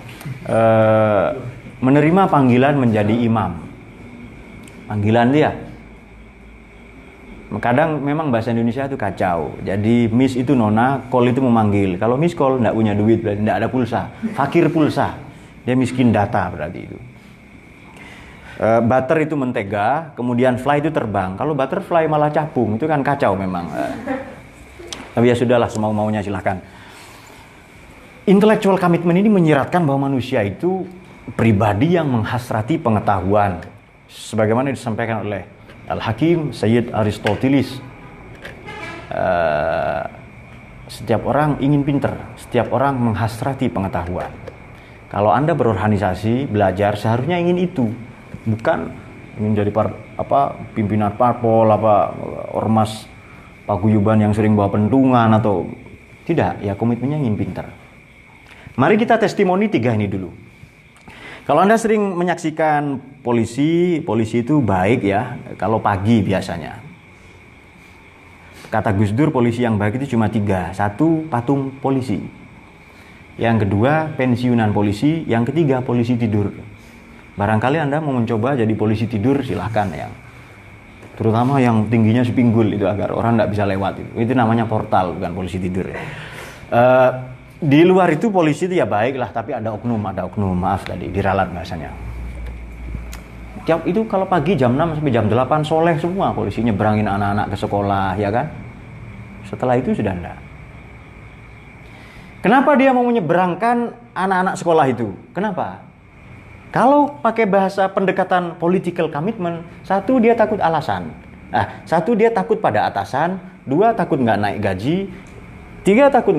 S1: menerima panggilan menjadi imam. Panggilan dia. Kadang memang bahasa Indonesia itu kacau. Jadi miss itu nona, call itu memanggil. Kalau miss call enggak punya duit, berarti enggak ada pulsa. Fakir pulsa. Dia miskin data berarti itu. Butter itu mentega, kemudian fly itu terbang. Kalau butterfly malah capung, itu kan kacau memang. Tapi ya sudahlah, semau-maunya silahkan. Intellectual commitment ini menyiratkan bahwa manusia itu pribadi yang menghasrati pengetahuan. Sebagaimana disampaikan oleh Al-Hakim Sayyid Aristoteles, setiap orang ingin pintar, setiap orang menghasrati pengetahuan. Kalau Anda berorganisasi, belajar, seharusnya ingin itu, bukan ingin jadi pimpinan parpol, ormas paguyuban yang sering bawa pentungan atau tidak. Ya komitmennya ingin pintar. Mari kita testimoni 3 ini dulu. Kalau Anda sering menyaksikan polisi itu baik ya, kalau pagi biasanya. Kata Gus Dur, polisi yang baik itu cuma 3. 1, patung polisi. Yang kedua, pensiunan polisi. Yang ketiga, polisi tidur. Barangkali Anda mau mencoba jadi polisi tidur, silahkan ya. Terutama yang tingginya sepinggul itu, agar orang tidak bisa lewat. Itu namanya portal, bukan polisi tidur ya. Di luar itu polisi itu ya baik lah, tapi ada oknum, maaf tadi, diralat bahasanya. Itu kalau pagi jam 6 sampai jam 8 soleh semua, polisi nyebrangin anak-anak ke sekolah, ya kan? Setelah itu sudah enggak. Kenapa dia mau menyeberangkan anak-anak sekolah itu? Kenapa? Kalau pakai bahasa pendekatan political commitment, 1 dia takut alasan. 1 dia takut pada atasan, 2 takut nggak naik gaji, 3 takut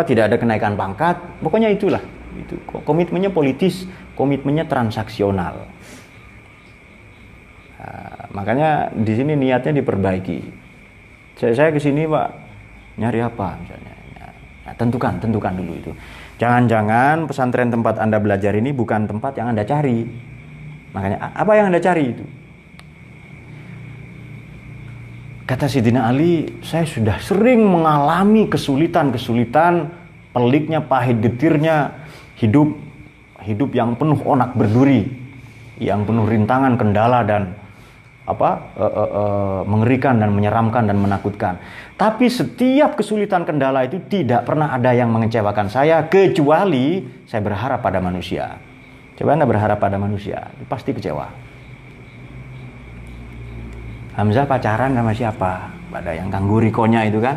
S1: tidak ada kenaikan pangkat. Pokoknya itulah. Itu komitmennya politis, komitmennya transaksional. Makanya di sini niatnya diperbaiki. Saya ke sini Pak, nyari apa misalnya. Tentukan dulu itu. Jangan-jangan pesantren tempat Anda belajar ini bukan tempat yang Anda cari. Makanya apa yang Anda cari itu? Kata Sidina Ali, saya sudah sering mengalami kesulitan, peliknya, pahit getirnya hidup yang penuh onak berduri, yang penuh rintangan, kendala dan mengerikan dan menyeramkan dan menakutkan. Tapi setiap kesulitan kendala itu tidak pernah ada yang mengecewakan saya, kecuali saya berharap pada manusia. Coba Anda berharap pada manusia, pasti kecewa. Hamzah pacaran sama siapa? Pada yang Kang Gurikonya itu kan.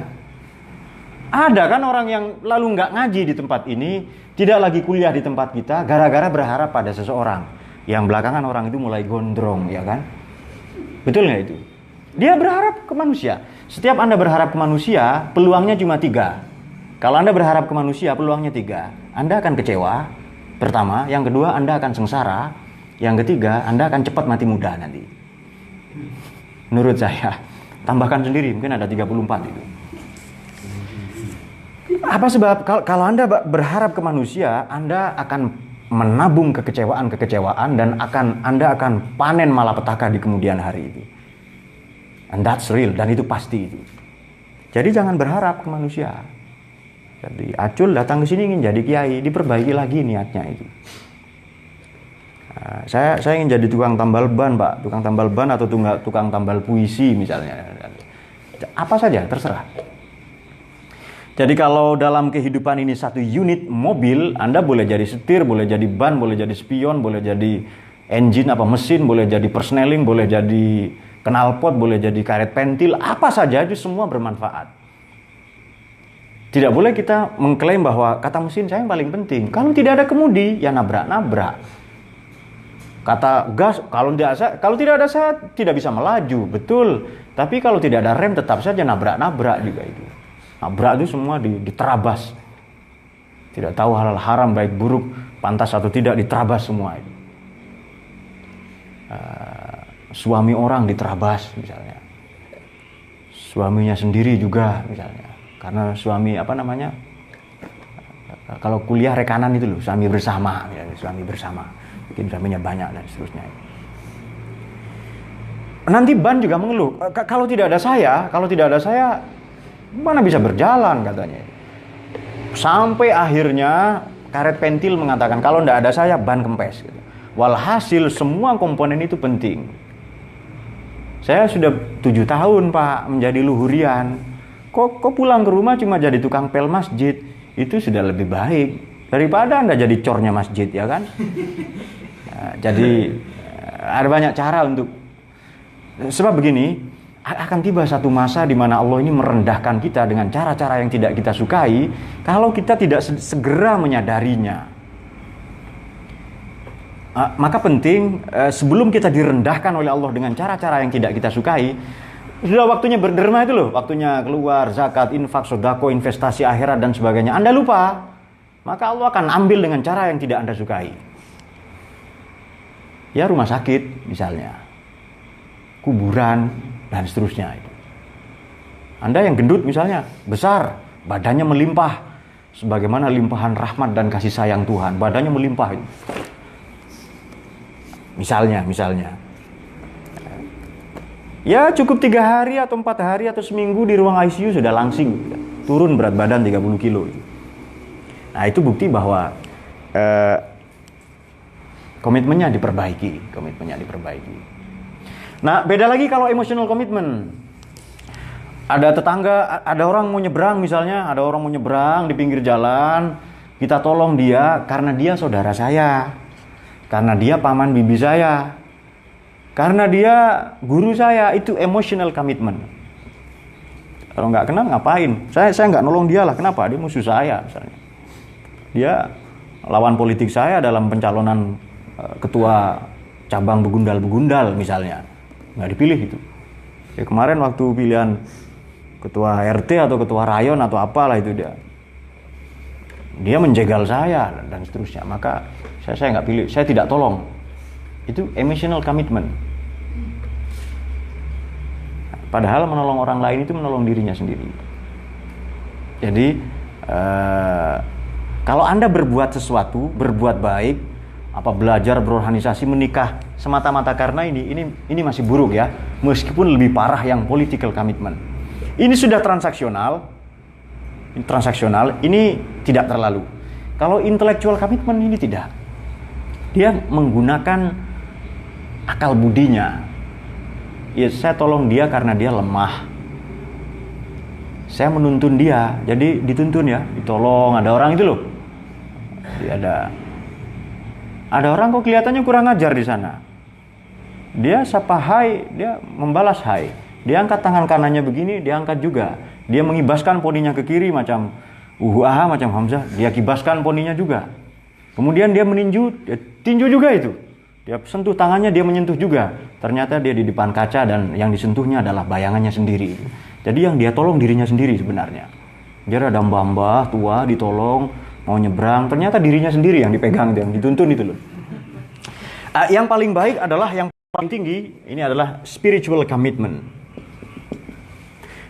S1: Ada kan orang yang lalu nggak ngaji di tempat ini, tidak lagi kuliah di tempat kita, gara-gara berharap pada seseorang. Yang belakangan orang itu mulai gondrong, ya kan? Betul nggak itu? Dia berharap ke manusia. Setiap Anda berharap ke manusia, peluangnya cuma 3. Kalau Anda berharap ke manusia, peluangnya 3. Anda akan kecewa, pertama. Yang kedua, Anda akan sengsara. Yang ketiga, Anda akan cepat mati muda nanti. Menurut saya, tambahkan sendiri, mungkin ada 34 itu. Apa sebab? Kalau Anda berharap ke manusia, Anda akan menabung kekecewaan dan Anda akan panen malapetaka di kemudian hari itu. And that's real, dan itu pasti itu. Jadi jangan berharap ke manusia. Jadi Acul datang ke sini ingin jadi kiai, diperbaiki lagi niatnya itu. Saya ingin jadi tukang tambal ban, Pak. Tukang tambal ban atau tukang tambal puisi misalnya. Apa saja, terserah. Jadi kalau dalam kehidupan ini 1 unit mobil, Anda boleh jadi setir, boleh jadi ban, boleh jadi spion, boleh jadi engine mesin, boleh jadi persneling, boleh jadi knalpot, boleh jadi karet pentil, apa saja itu semua bermanfaat. Tidak boleh kita mengklaim bahwa kata mesin saya yang paling penting. Kalau tidak ada kemudi, ya nabrak-nabrak. Kata gas, kalau tidak ada saya tidak bisa melaju, betul. Tapi kalau tidak ada rem tetap saja nabrak-nabrak juga itu. Nabrak itu semua diterabas Tidak tahu halal haram, baik buruk, pantas atau tidak, diterabas semua itu. Suami orang diterabas misalnya. Suaminya sendiri juga misalnya. Karena suami kalau kuliah rekanan itu loh, suami bersama, misalnya, suami bersama. Bikin suaminya banyak dan seterusnya. Nanti ban juga mengeluh, kalau tidak ada saya, mana bisa berjalan katanya. Sampai akhirnya karet pentil mengatakan kalau tidak ada saya ban kempes. Gitu. Walhasil semua komponen itu penting. Saya sudah 7 tahun Pak menjadi luhurian. Kok pulang ke rumah cuma jadi tukang pel masjid, itu sudah lebih baik daripada Anda jadi cornya masjid, ya kan? Nah, jadi ada banyak cara untuk. Sebab begini, akan tiba satu masa di mana Allah ini merendahkan kita dengan cara-cara yang tidak kita sukai kalau kita tidak segera menyadarinya. Maka penting sebelum kita direndahkan oleh Allah dengan cara-cara yang tidak kita sukai, sudah waktunya berderma itu loh, waktunya keluar zakat, infak, sedekah, investasi akhirat dan sebagainya. Anda lupa, maka Allah akan ambil dengan cara yang tidak Anda sukai. Ya rumah sakit misalnya, kuburan dan seterusnya itu. Anda yang gendut misalnya, besar, badannya melimpah sebagaimana limpahan rahmat dan kasih sayang Tuhan, badannya melimpah itu. Misalnya. Ya cukup 3 hari atau 4 hari atau seminggu di ruang ICU sudah langsing, turun berat badan 30 kilo. Nah itu bukti bahwa komitmennya diperbaiki. Nah beda lagi kalau emotional commitment. Ada tetangga, ada orang mau nyebrang misalnya, di pinggir jalan, kita tolong dia karena dia saudara saya. Karena dia paman bibi saya, karena dia guru saya, itu emotional commitment. Kalau nggak kenal ngapain? Saya nggak nolong dia lah. Kenapa? Dia musuh saya misalnya. Dia lawan politik saya dalam pencalonan ketua cabang begundal misalnya, nggak dipilih itu. Ya, kemarin waktu pilihan ketua RT atau ketua rayon atau apalah itu dia menjegal saya dan seterusnya. Maka saya nggak pilih, saya tidak tolong. Itu emotional commitment. Padahal menolong orang lain itu menolong dirinya sendiri. Jadi kalau Anda berbuat sesuatu, berbuat baik, belajar berorganisasi, menikah semata-mata karena ini masih buruk ya. Meskipun lebih parah yang political commitment. Ini sudah transaksional, ini tidak terlalu. Kalau intellectual commitment ini tidak. Dia menggunakan akal budinya. Ya, saya tolong dia karena dia lemah. Saya menuntun dia, jadi dituntun ya, ditolong. Ada orang itu loh. Ada orang kok kelihatannya kurang ajar di sana. Dia sapa hai, dia membalas hai. Dia angkat tangan kanannya begini, dia angkat juga. Dia mengibaskan poninya ke kiri macam macam Hamzah, dia kibaskan poninya juga. Kemudian dia meninju, dia tinju juga itu. Dia sentuh tangannya, dia menyentuh juga. Ternyata dia di depan kaca dan yang disentuhnya adalah bayangannya sendiri. Jadi yang dia tolong dirinya sendiri sebenarnya. Dia ada mbah-mbah tua ditolong, mau nyebrang, ternyata dirinya sendiri yang dipegang, yang dituntun itu loh. Yang paling baik adalah, yang paling tinggi, ini adalah spiritual commitment.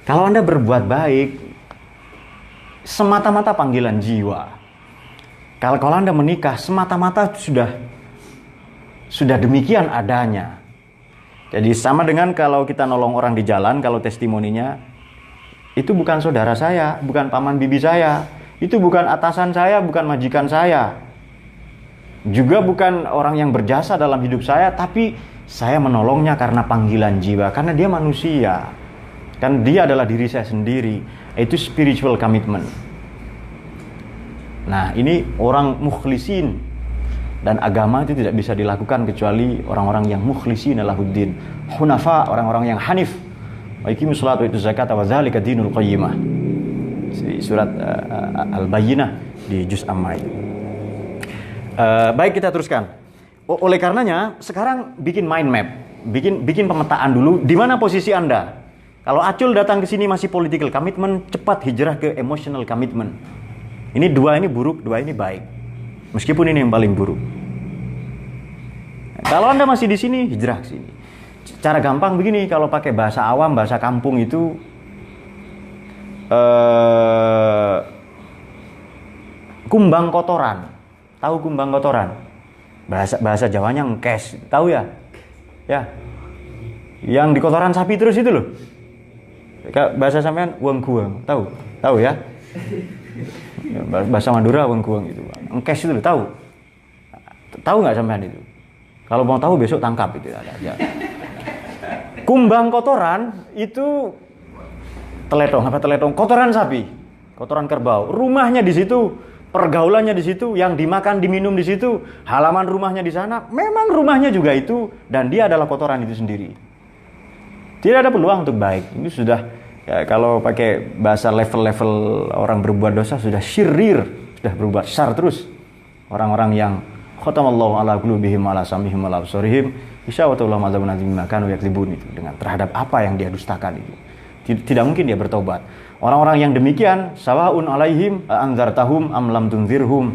S1: Kalau Anda berbuat baik, semata-mata panggilan jiwa. Kalau Anda menikah, semata-mata sudah demikian adanya. Jadi sama dengan kalau kita nolong orang di jalan, kalau testimoninya, itu bukan saudara saya, bukan paman bibi saya, itu bukan atasan saya, bukan majikan saya, juga bukan orang yang berjasa dalam hidup saya, tapi saya menolongnya karena panggilan jiwa, karena dia manusia, kan dia adalah diri saya sendiri. Itu spiritual commitment. Nah ini orang mukhlisin, dan agama itu tidak bisa dilakukan kecuali orang-orang yang mukhlisin lahuddin, hunafa, orang-orang yang hanif. Wa iqimus sholata wa ituz zakata wa dzalika dinul qayyimah. Surat Al-Bayyinah di juz Amma itu. Baik, kita teruskan. Oleh karenanya sekarang bikin mind map, bikin pemetaan dulu di mana posisi Anda. Kalau Acul datang ke sini masih political commitment, cepat hijrah ke emotional commitment. Ini dua ini buruk, dua ini baik. Meskipun ini yang paling buruk. Kalau Anda masih di sini, hijrah ke sini. Cara gampang begini, kalau pakai bahasa awam, bahasa kampung itu kumbang kotoran. Tahu kumbang kotoran? Bahasa Jawanya ngkes, tahu ya? Ya. Yang di kotoran sapi terus itu loh. Bahasa sampean wengguang, tahu? Tahu ya? Bahasa Madura wengguang itu. Ngkes itu loh, tahu? Tahu nggak sampean itu? Kalau mau tahu besok tangkap itu ada aja. Kumbang kotoran itu teletong, kotoran sapi, kotoran kerbau. Rumahnya di situ, pergaulannya di situ, yang dimakan, diminum di situ, halaman rumahnya di sana. Memang rumahnya juga itu, dan dia adalah kotoran itu sendiri. Tidak ada peluang untuk baik. Ini sudah, ya, kalau pakai bahasa level-level orang berbuat dosa, sudah syirir, sudah berbuat syar terus. Orang-orang yang khatamallahu ala qulubihim ala samihim ala absarihim isyawatullah ma'adzabun azim makan yaktibun itu dengan terhadap apa yang dia dustakan itu. Tidak mungkin dia bertobat. Orang-orang yang demikian sawaun alaihim anzartahum am lam tunzirhum.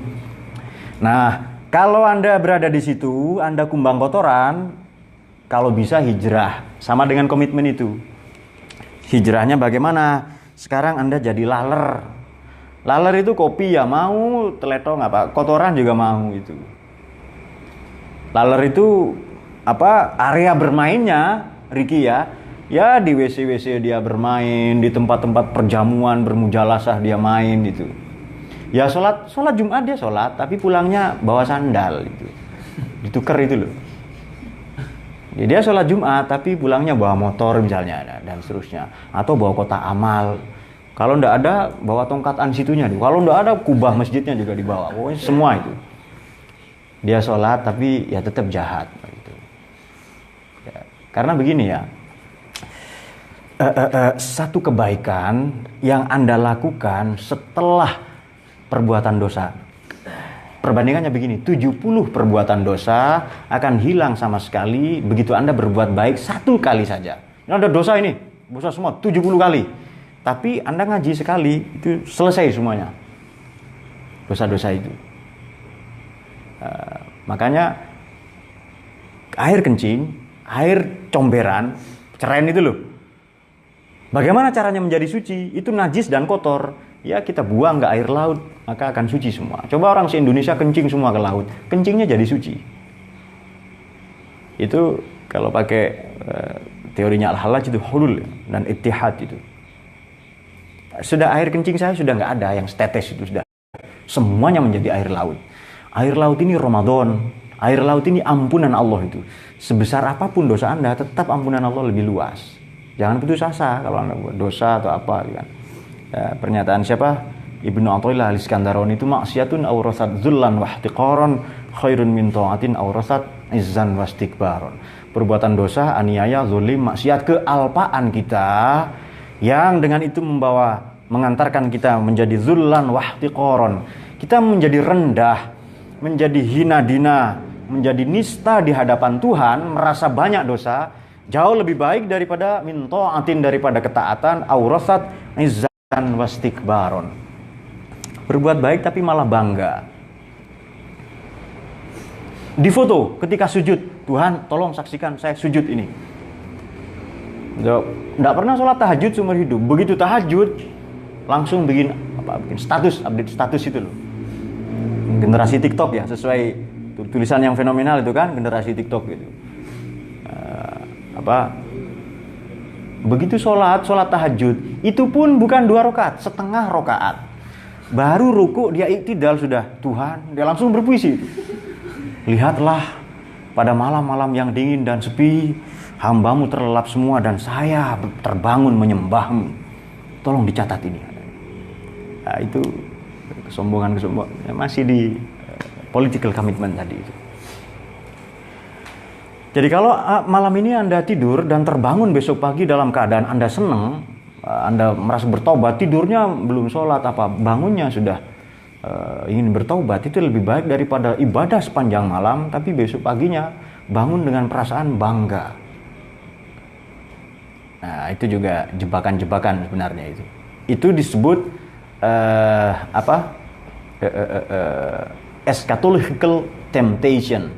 S1: Nah, kalau Anda berada di situ, Anda kumbang kotoran, kalau bisa hijrah sama dengan komitmen itu. Hijrahnya bagaimana? Sekarang Anda jadi laler. Laler itu kopi ya mau, teletong apa, kotoran juga mau itu. Laler itu apa? Area bermainnya, Riki ya. Ya di WC-WC dia bermain, di tempat-tempat perjamuan bermujalasah dia main itu. Ya sholat Jumat dia sholat, tapi pulangnya bawa sandal itu. Ditukar itu loh. Ya, dia sholat Jumat, tapi pulangnya bawa motor misalnya dan seterusnya. Atau bawa kotak amal. Kalau ndak ada, bawa tongkat ansitunya. Kalau ndak ada, kubah masjidnya juga dibawa. Pokoknya semua itu. Dia sholat tapi ya tetap jahat gitu. Ya, karena begini ya, satu kebaikan yang Anda lakukan setelah perbuatan dosa, perbandingannya begini, 70 perbuatan dosa akan hilang sama sekali begitu Anda berbuat baik satu kali saja. Ini ada dosa ini, dosa semua 70 kali, tapi Anda ngaji sekali itu selesai semuanya dosa-dosa itu. Makanya air kencing, air comberan, ceren itu loh. Bagaimana caranya menjadi suci? Itu najis dan kotor. Ya kita buang ke air laut, maka akan suci semua. Coba orang se-Indonesia kencing semua ke laut, kencingnya jadi suci. Itu kalau pakai teorinya Al-Hallaj itu hulul dan ittihad itu. Sudah air kencing saya sudah nggak ada yang setetes itu sudah. Semuanya menjadi air laut. Air laut ini Ramadan, air laut ini ampunan Allah itu. Sebesar apapun dosa Anda, tetap ampunan Allah lebih luas. Jangan putus asa kalau Anda buat dosa atau apa kan. Ya, pernyataan siapa? Ibnu Athaillah Al-Iskandarani itu maksiatun awrasat zullan wa ihtiqaran khairun min ta'atin awrasat izzan wa istikbaron. Perbuatan dosa, aniaya, zalim, maksiat kealpaan kita yang dengan itu mengantarkan kita menjadi zullan wa ihtiqaran. Kita menjadi rendah, menjadi hina dina, menjadi nista di hadapan Tuhan, merasa banyak dosa, jauh lebih baik daripada min ta'atin, daripada ketaatan, awrasat izzan wastikbaron. Berbuat baik tapi malah bangga. Di foto ketika sujud, Tuhan tolong saksikan saya sujud ini. Nggak pernah sholat tahajud seumur hidup. Begitu tahajud langsung bikin status, update status itu loh. Generasi TikTok ya, sesuai tulisan yang fenomenal itu kan, generasi TikTok gitu. Begitu sholat tahajud, itu pun bukan 2 rakaat, setengah rakaat. Baru ruku dia iktidal sudah, Tuhan, dia langsung berpuisi. Lihatlah pada malam-malam yang dingin dan sepi, hambamu terlelap semua dan saya terbangun menyembahmu. Tolong dicatat ini. Nah, itu kesombongan masih di political commitment tadi itu. Jadi kalau malam ini Anda tidur dan terbangun besok pagi dalam keadaan Anda senang, Anda merasa bertobat, tidurnya belum sholat bangunnya sudah ingin bertobat, itu lebih baik daripada ibadah sepanjang malam tapi besok paginya bangun dengan perasaan bangga. Nah, itu juga jebakan-jebakan sebenarnya itu. Itu disebut
S2: eschatological temptation,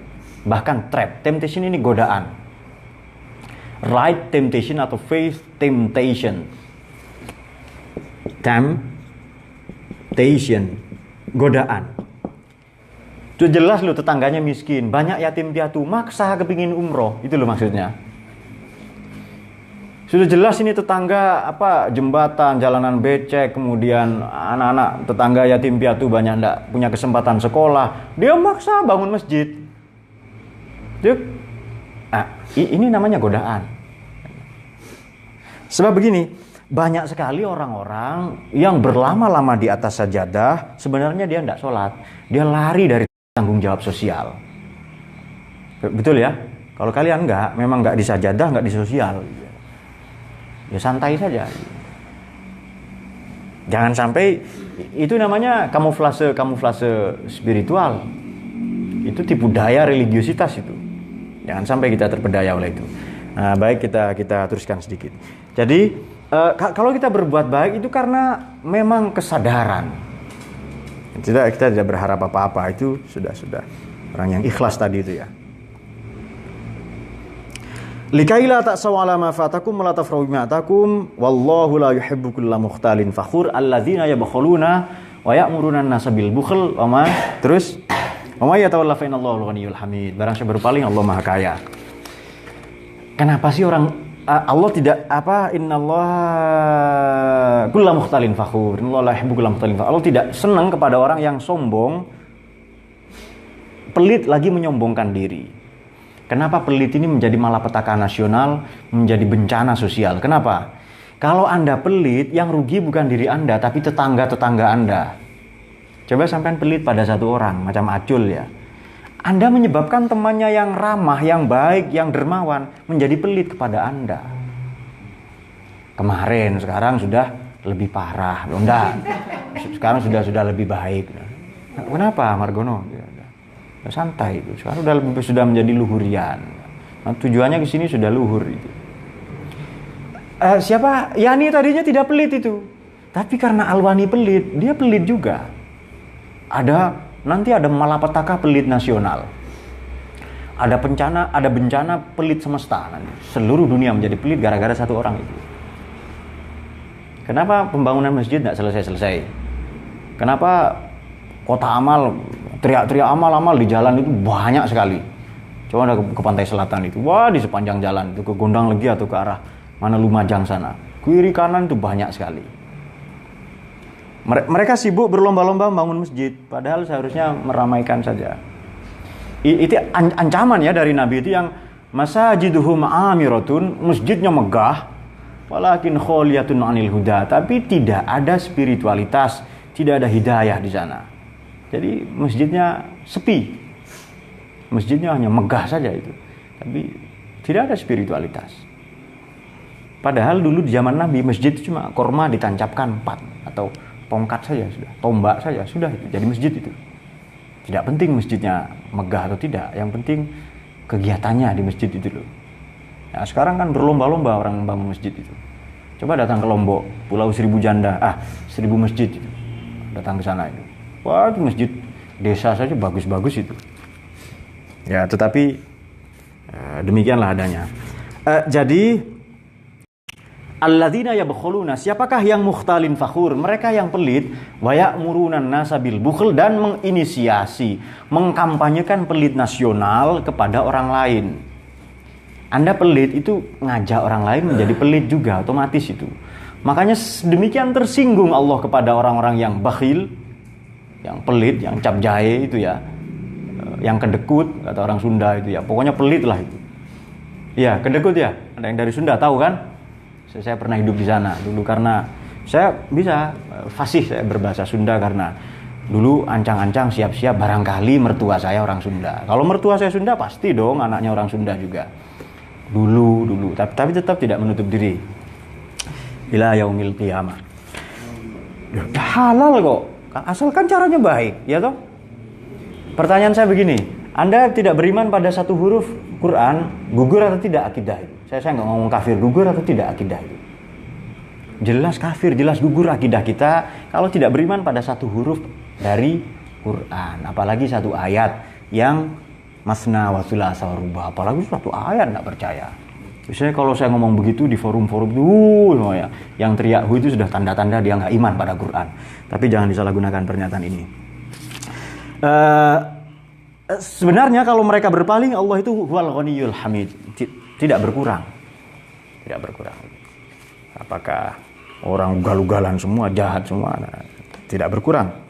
S2: bahkan trap. Temptation ini godaan. Right temptation atau faith temptation. Temptation, godaan. Itu jelas lo tetangganya miskin, banyak yatim piatu, maksa kepingin umroh, itu lo maksudnya. Sudah jelas ini tetangga jembatan, jalanan becek, kemudian anak-anak tetangga yatim piatu banyak ndak punya kesempatan sekolah, dia maksa bangun masjid. Ini namanya godaan. Sebab begini, banyak sekali orang-orang yang berlama-lama di atas sajadah, sebenarnya dia ndak sholat, dia lari dari tanggung jawab sosial. Betul ya? Kalau kalian memang nggak di sajadah, nggak di sosial, ya santai saja. Jangan sampai itu namanya kamuflase spiritual. Itu tipu daya religiositas itu. Jangan sampai kita terpedaya oleh itu. Nah, baik kita teruskan sedikit. Jadi kalau kita berbuat baik itu karena memang kesadaran. Kita tidak berharap apa-apa, itu sudah orang yang ikhlas tadi itu ya. Likaila ta'sawala ma fatakum wa la tafrahu bima atakum wallahu la yuhibbu kulla mukhtalin fakhur alladzina yabkhuluna wa ya'muruna an-nasa bil bukhl wa ma yatawalla fa inallahu al-ghaniyyul hamid. Barang siapa berpaling, Allah Maha Kaya. Kenapa sih Allah tidak innallaha kulla mukhtalin fakhur, innallaha la yuhibbu kulla mukhtalin fakhur. Allah tidak senang kepada orang yang sombong, pelit lagi menyombongkan diri. Kenapa pelit ini menjadi malapetaka nasional, menjadi bencana sosial? Kenapa? Kalau Anda pelit, yang rugi bukan diri Anda, tapi tetangga-tetangga Anda. Coba sampean pelit pada satu orang, macam Acul ya. Anda menyebabkan temannya yang ramah, yang baik, yang dermawan menjadi pelit kepada Anda. Kemarin, sekarang sudah lebih parah. Sekarang sudah lebih baik. Kenapa Margono? Ya, santai itu. Sekarang sudah menjadi luhurian. Nah, tujuannya ke sini sudah luhur itu. Siapa? Yani tadinya tidak pelit itu. Tapi karena Alwani pelit, dia pelit juga. Nanti ada malapetaka pelit nasional. Ada bencana pelit semesta nanti. Seluruh dunia menjadi pelit gara-gara satu orang itu. Kenapa pembangunan masjid tidak selesai-selesai? Kenapa kota amal, teriak-teriak amal-amal di jalan itu banyak sekali. Coba ada ke pantai selatan itu. Wah, di sepanjang jalan itu, ke Gondang Legi atau ke arah mana Lumajang sana. Kiri kanan itu banyak sekali. Mereka sibuk berlomba-lomba membangun masjid, padahal seharusnya meramaikan saja. Itu ancaman ya dari Nabi itu, yang masajiduhum amiratun, masjidnya megah, walakin kholiyatun anil huda, tapi tidak ada spiritualitas, tidak ada hidayah di sana. Jadi masjidnya sepi, masjidnya hanya megah saja itu, tapi tidak ada spiritualitas. Padahal dulu di zaman Nabi masjid itu cuma korma ditancapkan 4 atau tongkat saja sudah, tombak saja sudah, itu jadi masjid itu. Tidak penting masjidnya megah atau tidak, yang penting kegiatannya di masjid itu loh. Nah, sekarang kan berlomba-lomba orang membangun masjid itu. Coba datang ke Lombok, Pulau Seribu Janda, 1000 masjid itu. Datang ke sana itu. Wah, itu masjid desa saja bagus-bagus itu. Ya, tetapi demikianlah adanya. Jadi alladzina yabkhuluna, siapakah yang mukhtalin fakhur? Mereka yang pelit, wa ya'muruna an-nasa bil bukhl, dan menginisiasi, mengkampanyekan pelit nasional kepada orang lain. Anda pelit itu ngajak orang lain menjadi pelit juga, otomatis itu. Makanya demikian tersinggung Allah kepada orang-orang yang bakhil, yang pelit, yang cap jahe itu ya, yang kedekut kata orang Sunda itu ya. Pokoknya pelit lah itu. Iya, kedekut ya. Ada yang dari Sunda tahu kan? Saya pernah hidup di sana dulu, karena saya bisa fasih, saya berbahasa Sunda karena dulu ancang-ancang siap-siap barangkali mertua saya orang Sunda. Kalau mertua saya Sunda pasti dong anaknya orang Sunda juga. Dulu. Tapi tetap tidak menutup diri. Ila yaumil qiyamah. Halal kok, asalkan caranya baik, ya toh? Pertanyaan saya begini, Anda tidak beriman pada satu huruf Quran, gugur atau tidak akidah itu? Saya nggak ngomong kafir, gugur atau tidak akidah itu? Jelas kafir, jelas gugur akidah kita kalau tidak beriman pada satu huruf dari Quran. Apalagi satu ayat yang masna wa thulatsa wa ruba'. Apalagi satu ayat enggak percaya. Biasanya kalau saya ngomong begitu di forum-forum itu, ya, yang teriak itu sudah tanda-tanda dia nggak iman pada Quran. Tapi jangan disalahgunakan pernyataan ini. Sebenarnya kalau mereka berpaling, Allah itu huwal ghaniyul hamid, tidak berkurang. Tidak berkurang. Apakah orang ugal-ugalan semua, jahat semua? Nah, tidak berkurang.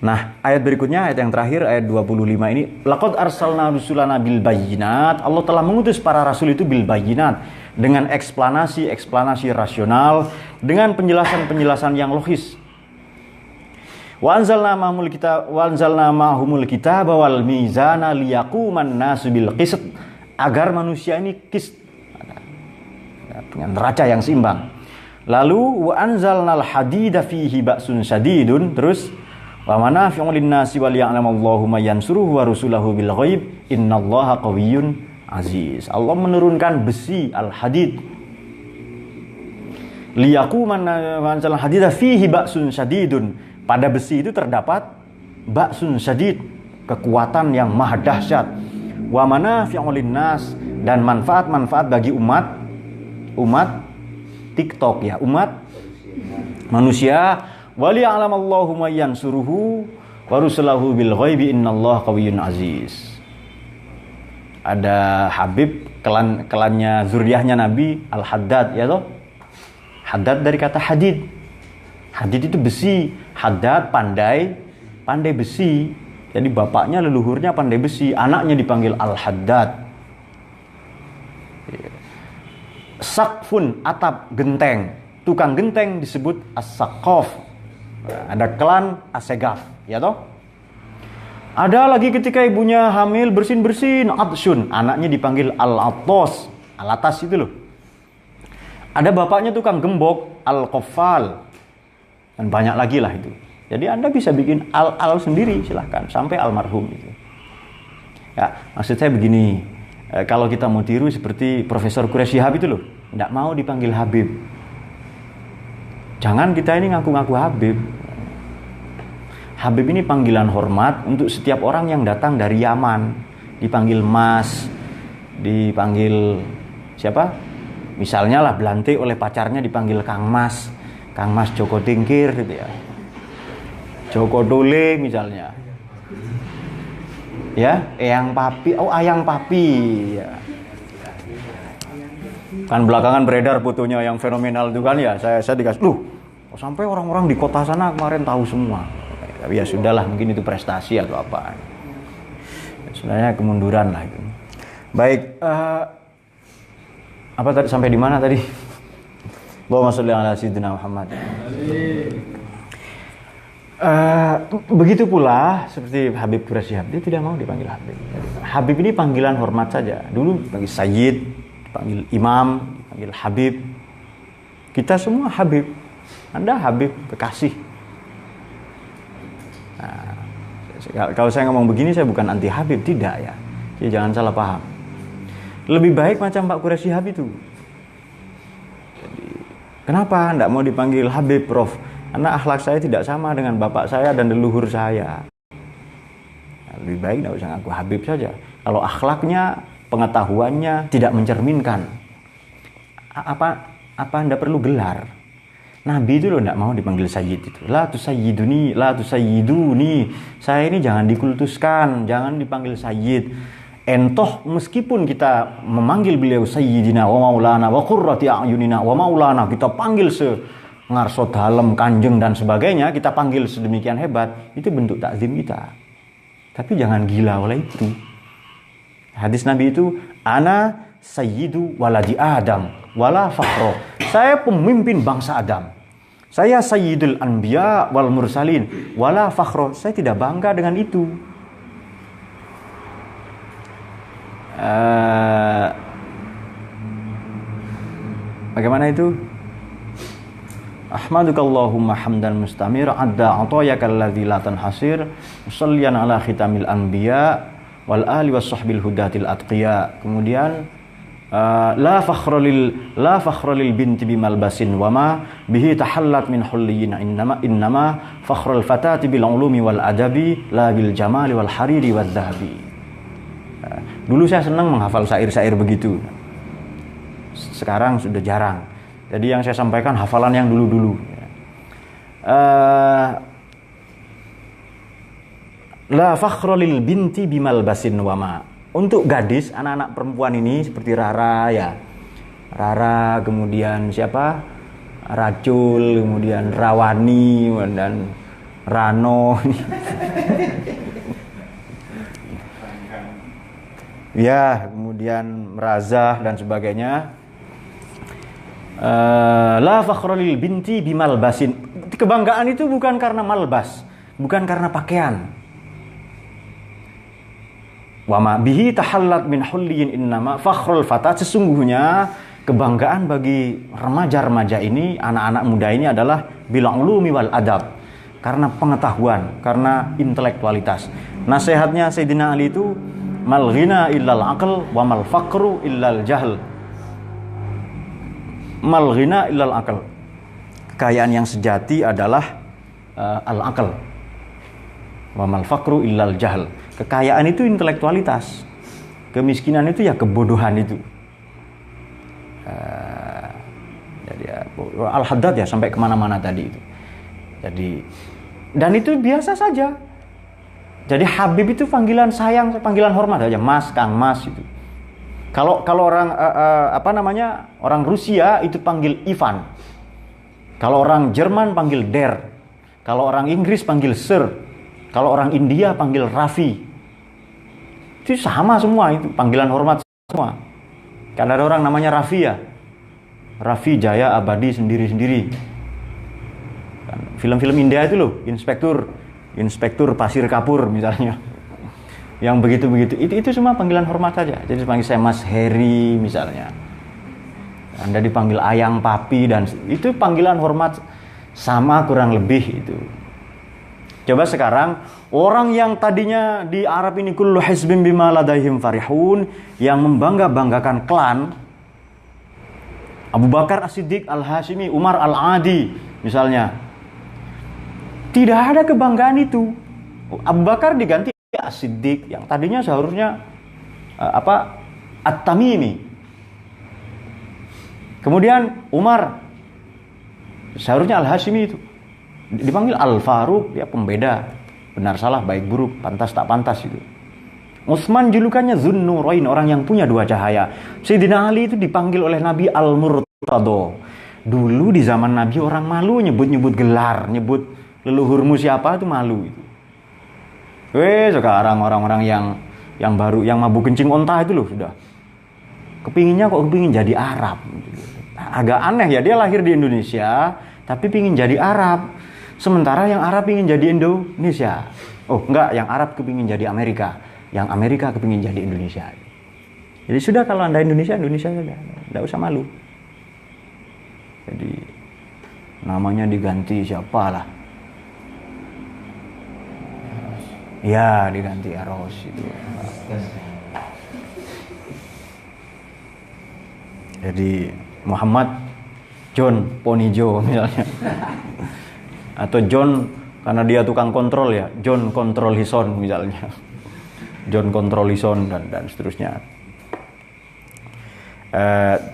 S2: Nah, ayat berikutnya, ayat yang terakhir, ayat 25 ini, laqad arsalna rusulana bil bayyinat. Allah telah mengutus para rasul itu bil bayyinat, dengan eksplanasi rasional, dengan penjelasan yang logis. Wa anzalna ma'ahumul kitaba wal mizana liyaquman nasu bil qist, agar manusia ini qist, dengan neraca yang seimbang. Lalu wa anzalnal hadida fihi ba'sun syadidun, terus wa manafi'un lin-nasi wal ya'lamallahu may yansuruhu wa rusulahu bil ghaib innallaha qawiyyun aziz. Allah menurunkan besi al-hadid liyaquman anzal hadida fihi ba'sun syadidun. Pada besi itu terdapat ba'sun syadid, kekuatan yang maha dahsyat. Wa manafi'un lin-nas, dan manfaat-manfaat bagi umat TikTok, ya, umat manusia. Wali a'lamallahu may yansuruhu wa rusulahu bil ghaibi innallaha qawiyyun aziz. Ada Habib, kelannya zuriyahnya Nabi Al-Haddad, ya toh? Haddad dari kata hadid. Hadid itu besi, Haddad pandai besi. Jadi bapaknya leluhurnya pandai besi, anaknya dipanggil Al-Haddad. Saqfun, atap, genteng. Tukang genteng disebut as-saqaf. Ada klan Asegaf, ya toh? Ada lagi ketika ibunya hamil bersin-bersin, Atsun, anaknya dipanggil Al-Attos, Al-Atas itu loh. Ada bapaknya tukang gembok, Al-Qaffal, dan banyak lagi lah itu. Jadi Anda bisa bikin al sendiri, silahkan, sampai almarhum itu. Ya, maksud saya begini, kalau kita mau tiru seperti Profesor Quraisy Shihab itu loh, tidak mau dipanggil Habib. Jangan kita ini ngaku-ngaku Habib. Habib ini panggilan hormat untuk setiap orang yang datang dari Yaman. Dipanggil Mas, dipanggil siapa? Misalnya lah Blante oleh pacarnya dipanggil Kang Mas Joko Tingkir gitu ya. Joko Dole misalnya. Ya, Eyang Papi, Ayang Papi ya. Kan belakangan beredar fotonya yang fenomenal itu kan ya, saya dikasih, sampai orang-orang di kota sana kemarin tahu semua. Tapi ya sudahlah, mungkin itu prestasi atau apa. Sebenarnya kemunduran lah itu. Baik, apa tadi, sampai di mana tadi? Allahumma sholli ala sayyidina Muhammad. Begitu pula seperti Habib Quraisy Shihab, dia tidak mau dipanggil Habib. Habib ini panggilan hormat saja. Dulu dipanggil Sayyid, dipanggil Imam, dipanggil Habib. Kita semua Habib. Anda Habib kekasih. Nah, kalau saya ngomong begini, saya bukan anti Habib, tidak ya. Jadi jangan salah paham. Lebih baik macam Pak Quraisy Shihab itu. Jadi, kenapa tidak mau dipanggil Habib, Prof? Karena akhlak saya tidak sama dengan bapak saya dan leluhur saya. Nah, lebih baik tidak usah ngaku Habib saja. Kalau akhlaknya, pengetahuannya tidak mencerminkan, apa Anda perlu gelar? Nabi itu loh tidak mau dipanggil Sayyid itu. La tusayyiduni, la tusayyiduni. Saya ini jangan dikultuskan, jangan dipanggil Sayyid. Entoh meskipun kita memanggil beliau Sayyidina wa maulana wa qurrati a'yunina wa maulana, kita panggil ngarso dalem, kanjeng dan sebagainya, kita panggil sedemikian hebat, itu bentuk takzim kita. Tapi jangan gila oleh itu. Hadis Nabi itu, ana sayyidu waladi Adam wala fakhro. Saya pemimpin bangsa Adam. Saya sayyidul anbiya wal mursalin wala fakhro. Saya tidak bangga dengan itu. Bagaimana itu? Ahmadukallahumma hamdan mustamir adda atayakal ladzi la tanhasir musalliyan ala khitamil anbiya wal ali was sahbil hudatil atqiya. Kemudian la fakhra lil binti bimalbasin wa ma bihi tahallat min hulliyin innama fakhrul fatati bil ulumi wal adabi la bil jamali wal hariri wal dhahabi. Dulu saya senang menghafal syair-syair begitu. Sekarang sudah jarang. Jadi yang saya sampaikan hafalan yang dulu-dulu. La fakhra lil binti bimalbasin wa ma. Untuk gadis, anak-anak perempuan ini seperti Rara ya. Rara, kemudian siapa? Racul, kemudian Rawani dan Rano. Ya, kemudian Merazah dan sebagainya. La fakhra lil binti bimalbasin. Kebanggaan itu bukan karena malbas, bukan karena pakaian. Wa ma bihi tahallat min hulliyin innama fakhrul fatat, sesungguhnya kebanggaan bagi remaja-remaja ini, anak-anak muda ini adalah bil ulumi wal adab, karena pengetahuan, karena intelektualitas. Nasihatnya Sayyidina Ali itu mal ghina illal aql wa mal faqru illal jahl. Mal ghina illal aql. Kekayaan yang sejati adalah al aql. Wa mal faqru illal jahl. Kekayaan itu intelektualitas, kemiskinan itu ya kebodohan itu. Jadi Al-Haddad ya sampai kemana-mana tadi itu. Jadi dan itu biasa saja. Jadi Habib itu panggilan sayang, panggilan hormat aja, Mas, Kang Mas itu. Kalau orang orang Rusia itu panggil Ivan. Kalau orang Jerman panggil Der. Kalau orang Inggris panggil Sir. Kalau orang India panggil Raffi. Itu sama semua, itu panggilan hormat semua. Kan ada orang namanya Raffi ya. Raffi Jaya abadi sendiri-sendiri. Kan, film-film India itu loh, Inspektur Pasir Kapur misalnya. Yang begitu-begitu. Itu semua panggilan hormat saja. Jadi panggil saya Mas Heri misalnya. Anda dipanggil Ayang Papi dan itu panggilan hormat sama kurang lebih itu. Coba sekarang orang yang tadinya di Arab ini kullu hizbin bima ladaihim farihun, yang membangga-banggakan klan Abu Bakar As-Siddiq Al-Hashimi, Umar Al-Adi misalnya. Tidak ada kebanggaan itu. Abu Bakar diganti As-Siddiq yang tadinya seharusnya At-Tamimi. Kemudian Umar seharusnya Al-Hashimi itu dipanggil Al-Faruq, ya pembeda benar salah, baik buruk, pantas tak pantas itu. Utsman julukannya Zunnurain, orang yang punya dua cahaya. Sayyidina Ali itu dipanggil oleh Nabi Al-Murtado. Dulu di zaman Nabi orang malu nyebut-nyebut gelar, nyebut leluhurmu siapa itu malu itu. Sekarang orang-orang yang baru, yang mabuk kencing onta itu loh sudah. Kepinginnya kepingin jadi Arab. Agak aneh ya, dia lahir di Indonesia tapi pingin jadi Arab. Sementara yang Arab ingin jadi Indonesia. Oh enggak, yang Arab kepingin jadi Amerika. Yang Amerika kepingin jadi Indonesia. Jadi sudah, kalau Anda Indonesia saja. Tidak usah malu. Jadi namanya diganti siapalah. Ya diganti Eros itu. Jadi Muhammad John Ponijo misalnya. Atau John karena dia tukang kontrol ya, John Kontrol Hison misalnya. John Kontrol Hison dan seterusnya.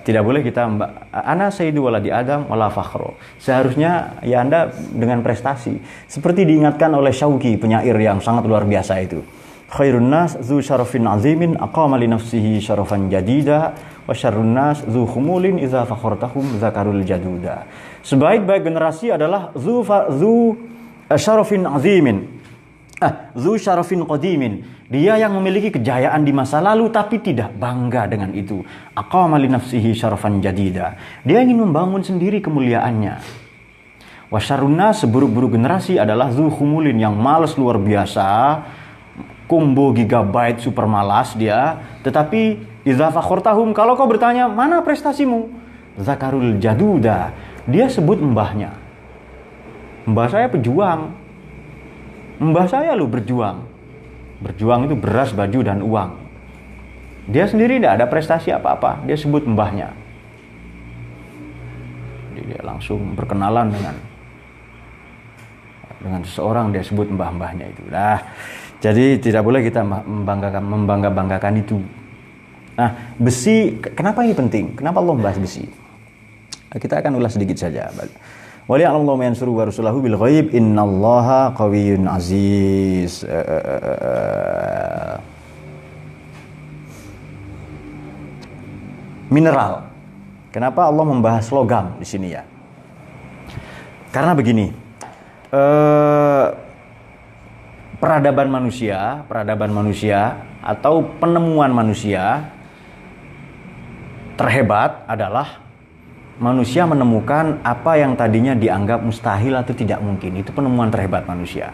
S2: Tidak boleh kita ana sayyidu waladi Adam wala fakhro. Seharusnya ya Anda dengan prestasi. Seperti diingatkan oleh Syauqi, penyair yang sangat luar biasa itu. Khairun nas dzu syarafin azimin aqama li nafsihi syarafan jadida wa syarrun nas dzu khumulin idza fakhartahum zakarul jaduda. Sebaik-baik generasi adalah dzu syarafin azimin. Dzu syarafin qadimin. Dia yang memiliki kejayaan di masa lalu tapi tidak bangga dengan itu. Aqama li nafsihi syarafan jadida. Dia ingin membangun sendiri kemuliaannya. Wa syarrun nas, seburuk-buruk generasi adalah dzu khumulin, yang malas luar biasa. Combo gigabyte super malas dia, tetapi idza fakhartahum, kalau kau bertanya mana prestasimu, zakarul jaduda, dia sebut mbahnya. Mbah saya pejuang. Mbah saya lo berjuang. Berjuang itu beras, baju dan uang. Dia sendiri tidak ada prestasi apa-apa, dia sebut mbahnya. Jadi dia langsung berkenalan dengan seseorang, dia sebut mbah-mbahnya itu. Nah, jadi tidak boleh kita membangga-banggakan itu. Nah, besi, kenapa ini penting? Kenapa Allah membahas besi? Kita akan ulas sedikit saja. Wa ya'lamu man yansuru wa rasulahu bil ghaib innallaha qawiyyun aziz. Mineral. Kenapa Allah membahas logam di sini ya? Karena begini, peradaban manusia atau penemuan manusia terhebat adalah manusia menemukan apa yang tadinya dianggap mustahil atau tidak mungkin. Itu penemuan terhebat manusia.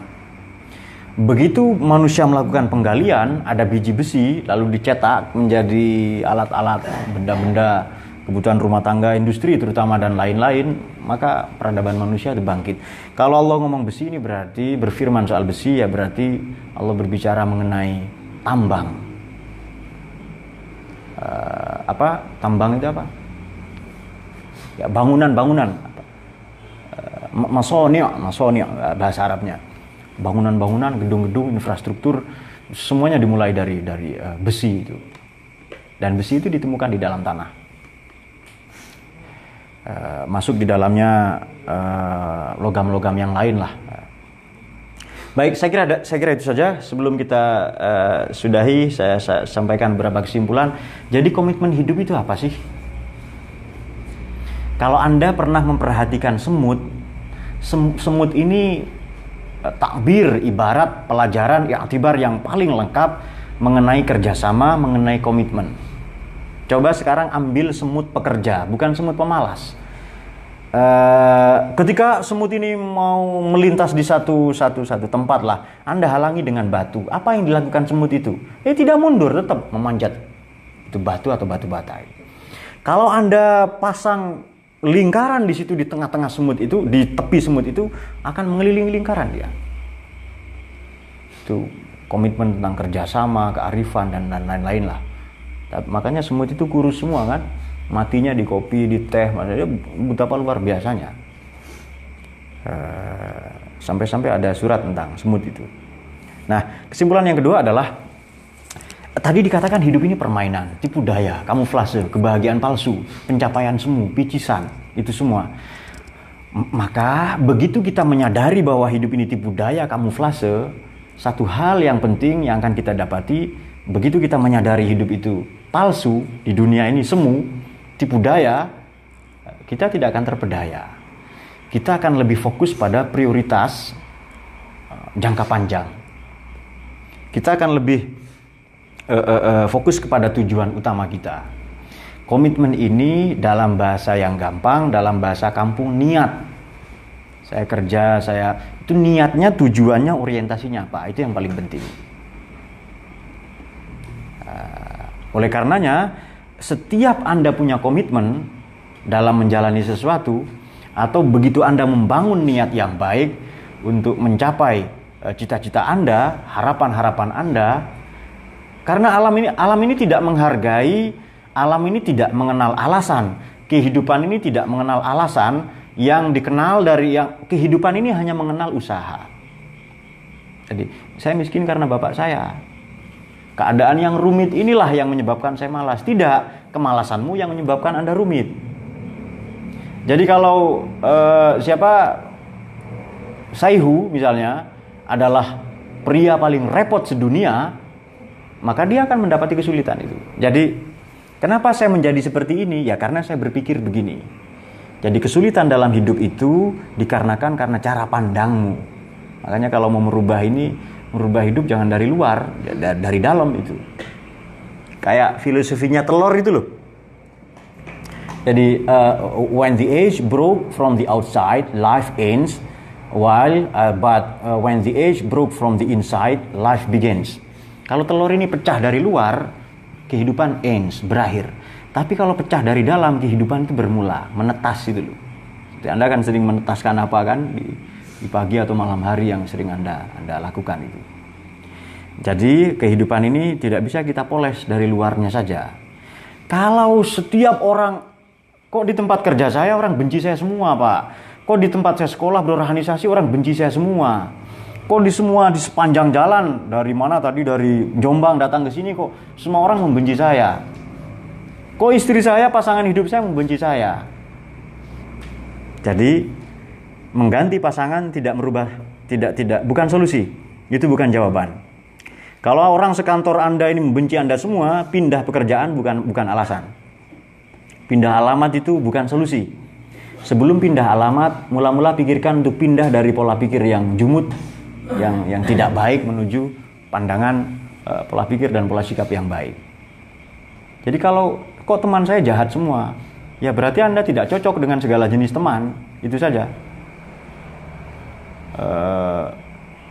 S2: Begitu manusia melakukan penggalian, ada biji besi lalu dicetak menjadi alat-alat, benda-benda kebutuhan rumah tangga, industri terutama dan lain-lain, maka peradaban manusia itu bangkit. Kalau Allah ngomong besi ini berarti berfirman soal besi, ya berarti Allah berbicara mengenai tambang. Tambang itu apa? Ya, bangunan-bangunan. Masoni' bahasa Arabnya. Bangunan-bangunan, gedung-gedung, infrastruktur, semuanya dimulai dari besi itu. Dan besi itu ditemukan di dalam tanah. Masuk di dalamnya logam-logam yang lain lah. Baik, saya kira itu saja. Sebelum kita sudahi, saya sampaikan beberapa kesimpulan. Jadi komitmen hidup itu apa sih? Kalau Anda pernah memperhatikan semut, semut ini takbir, ibarat pelajaran i'tibar yang paling lengkap mengenai kerjasama, mengenai komitmen. Coba sekarang ambil semut pekerja, bukan semut pemalas. Ketika semut ini mau melintas di satu tempat lah, Anda halangi dengan batu. Apa yang dilakukan semut itu? Tidak mundur, tetap memanjat itu batu atau batu bata. Kalau Anda pasang lingkaran di situ di tengah-tengah semut itu, di tepi semut itu akan mengelilingi lingkaran dia. Itu komitmen tentang kerjasama, kearifan dan lain-lain lah. Makanya semut itu kurus semua kan, matinya di kopi, di teh, maksudnya betapa luar biasanya. Sampai-sampai ada surat tentang semut itu. Nah, kesimpulan yang kedua adalah tadi dikatakan hidup ini permainan, tipu daya, kamuflase, kebahagiaan palsu, pencapaian semu, picisan, itu semua. Maka begitu kita menyadari bahwa hidup ini tipu daya, kamuflase, satu hal yang penting yang akan kita dapati, begitu kita menyadari hidup itu palsu, di dunia ini semu, tipu daya, kita tidak akan terpedaya. Kita akan lebih fokus pada prioritas jangka panjang. Kita akan lebih fokus kepada tujuan utama kita. Komitmen ini dalam bahasa yang gampang, dalam bahasa kampung, niat. Saya kerja, itu niatnya, tujuannya, orientasinya apa? Itu yang paling penting. Oleh karenanya, setiap Anda punya komitmen dalam menjalani sesuatu, atau begitu Anda membangun niat yang baik untuk mencapai cita-cita Anda, harapan-harapan Anda, karena alam ini tidak menghargai, alam ini tidak mengenal alasan, kehidupan ini tidak mengenal alasan, yang dikenal dari yang kehidupan ini hanya mengenal usaha. Jadi, saya miskin karena bapak saya. Keadaan yang rumit inilah yang menyebabkan saya malas. Tidak, kemalasanmu yang menyebabkan Anda rumit. Jadi kalau Saihu misalnya adalah pria paling repot sedunia, maka dia akan mendapati kesulitan itu. Jadi, kenapa saya menjadi seperti ini? Ya karena saya berpikir begini. Jadi kesulitan dalam hidup itu dikarenakan karena cara pandangmu. Makanya kalau mau merubah hidup jangan dari luar, dari dalam itu. Kayak filosofinya telur itu loh. Jadi when the egg broke from the outside, life ends. But when the egg broke from the inside, life begins. Kalau telur ini pecah dari luar, kehidupan ends, berakhir. Tapi kalau pecah dari dalam, kehidupan itu bermula, menetas itu loh. Jadi Anda kan sering menetaskan apa kan di pagi atau malam hari yang sering Anda lakukan itu. Jadi kehidupan ini tidak bisa kita poles dari luarnya saja. Kalau setiap orang, kok di tempat kerja saya orang benci saya semua Pak. Kok di tempat saya sekolah berorganisasi orang benci saya semua. Kok di sepanjang jalan, dari mana tadi, dari Jombang datang ke sini kok semua orang membenci saya. Kok istri saya, pasangan hidup saya membenci saya. Jadi mengganti pasangan bukan solusi. Itu bukan jawaban. Kalau orang sekantor Anda ini membenci Anda semua, pindah pekerjaan bukan alasan. Pindah alamat itu bukan solusi. Sebelum pindah alamat, mula-mula pikirkan untuk pindah dari pola pikir yang jumut, yang tidak baik menuju pandangan pola pikir dan pola sikap yang baik. Jadi kalau kok teman saya jahat semua, ya berarti Anda tidak cocok dengan segala jenis teman, itu saja.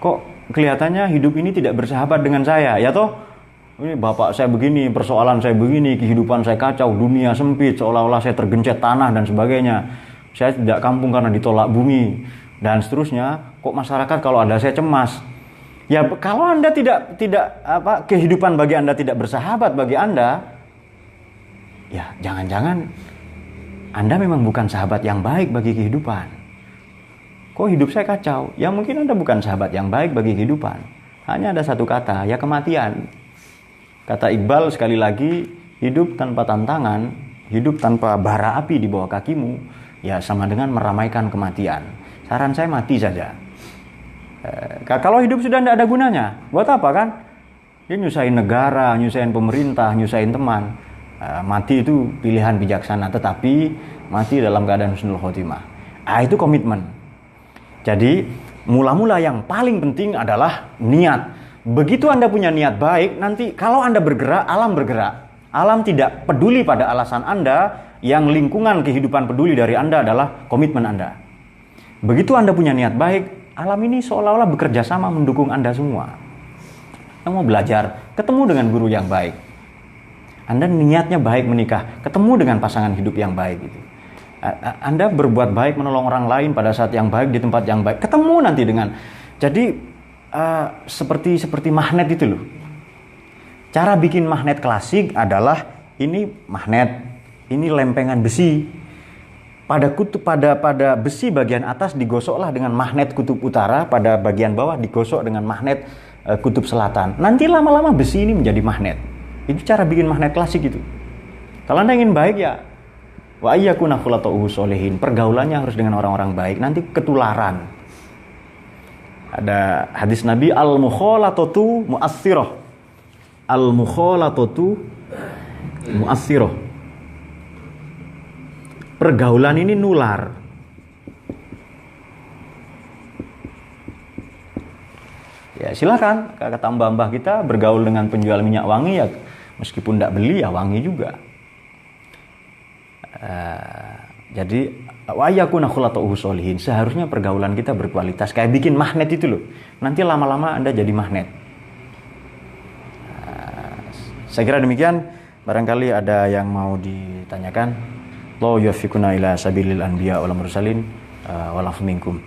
S2: Kok kelihatannya hidup ini tidak bersahabat dengan saya, ya toh? Ini bapak saya begini, persoalan saya begini, kehidupan saya kacau, dunia sempit, seolah-olah saya tergencet tanah dan sebagainya. Saya tidak kampung karena ditolak bumi dan seterusnya. Kok masyarakat kalau ada saya cemas? Ya kalau Anda tidak kehidupan bagi Anda tidak bersahabat bagi Anda, ya jangan-jangan Anda memang bukan sahabat yang baik bagi kehidupan. Kok hidup saya kacau? Ya mungkin Anda bukan sahabat yang baik bagi kehidupan. Hanya ada satu kata, ya kematian. Kata Iqbal sekali lagi, hidup tanpa tantangan, hidup tanpa bara api di bawah kakimu, ya sama dengan meramaikan kematian. Saran saya mati saja. Kalau hidup sudah tidak ada gunanya, buat apa kan? Dia nyusahin negara, nyusahin pemerintah, nyusahin teman. Mati itu pilihan bijaksana, tetapi mati dalam keadaan husnul khotimah. Itu komitmen. Jadi mula-mula yang paling penting adalah niat. Begitu Anda punya niat baik, nanti kalau Anda bergerak, alam bergerak. Alam tidak peduli pada alasan Anda, yang lingkungan kehidupan peduli dari Anda adalah komitmen Anda. Begitu Anda punya niat baik, alam ini seolah-olah bekerja sama mendukung Anda semua. Anda mau belajar, ketemu dengan guru yang baik. Anda niatnya baik menikah, ketemu dengan pasangan hidup yang baik gitu. Anda berbuat baik menolong orang lain pada saat yang baik di tempat yang baik, ketemu nanti dengan. Jadi seperti magnet itu loh. Cara bikin magnet klasik adalah ini magnet, ini lempengan besi. Pada besi bagian atas digosoklah dengan magnet kutub utara, pada bagian bawah digosok dengan magnet kutub selatan. Nanti lama-lama besi ini menjadi magnet. Itu cara bikin magnet klasik itu. Kalau Anda ingin baik ya wa ayyakuna khulatuhu sholihin. Pergaulannya harus dengan orang-orang baik, nanti ketularan. Ada hadis Nabi, al-mukhalatatu mu'assirah. Al-mukhalatatu mu'assirah. Pergaulan ini nular. Ya silakan, kata mbah-mbah kita bergaul dengan penjual minyak wangi ya, meskipun tidak beli ya wangi juga. Jadi wa yakuna khulatuhu sholihin, seharusnya pergaulan kita berkualitas, kayak bikin magnet itu loh. Nanti lama-lama Anda jadi magnet. Saya kira demikian. Barangkali ada yang mau ditanyakan. Allahu yuwaffiquna ila sabilil anbiya wal mursalin wa lafu minkum.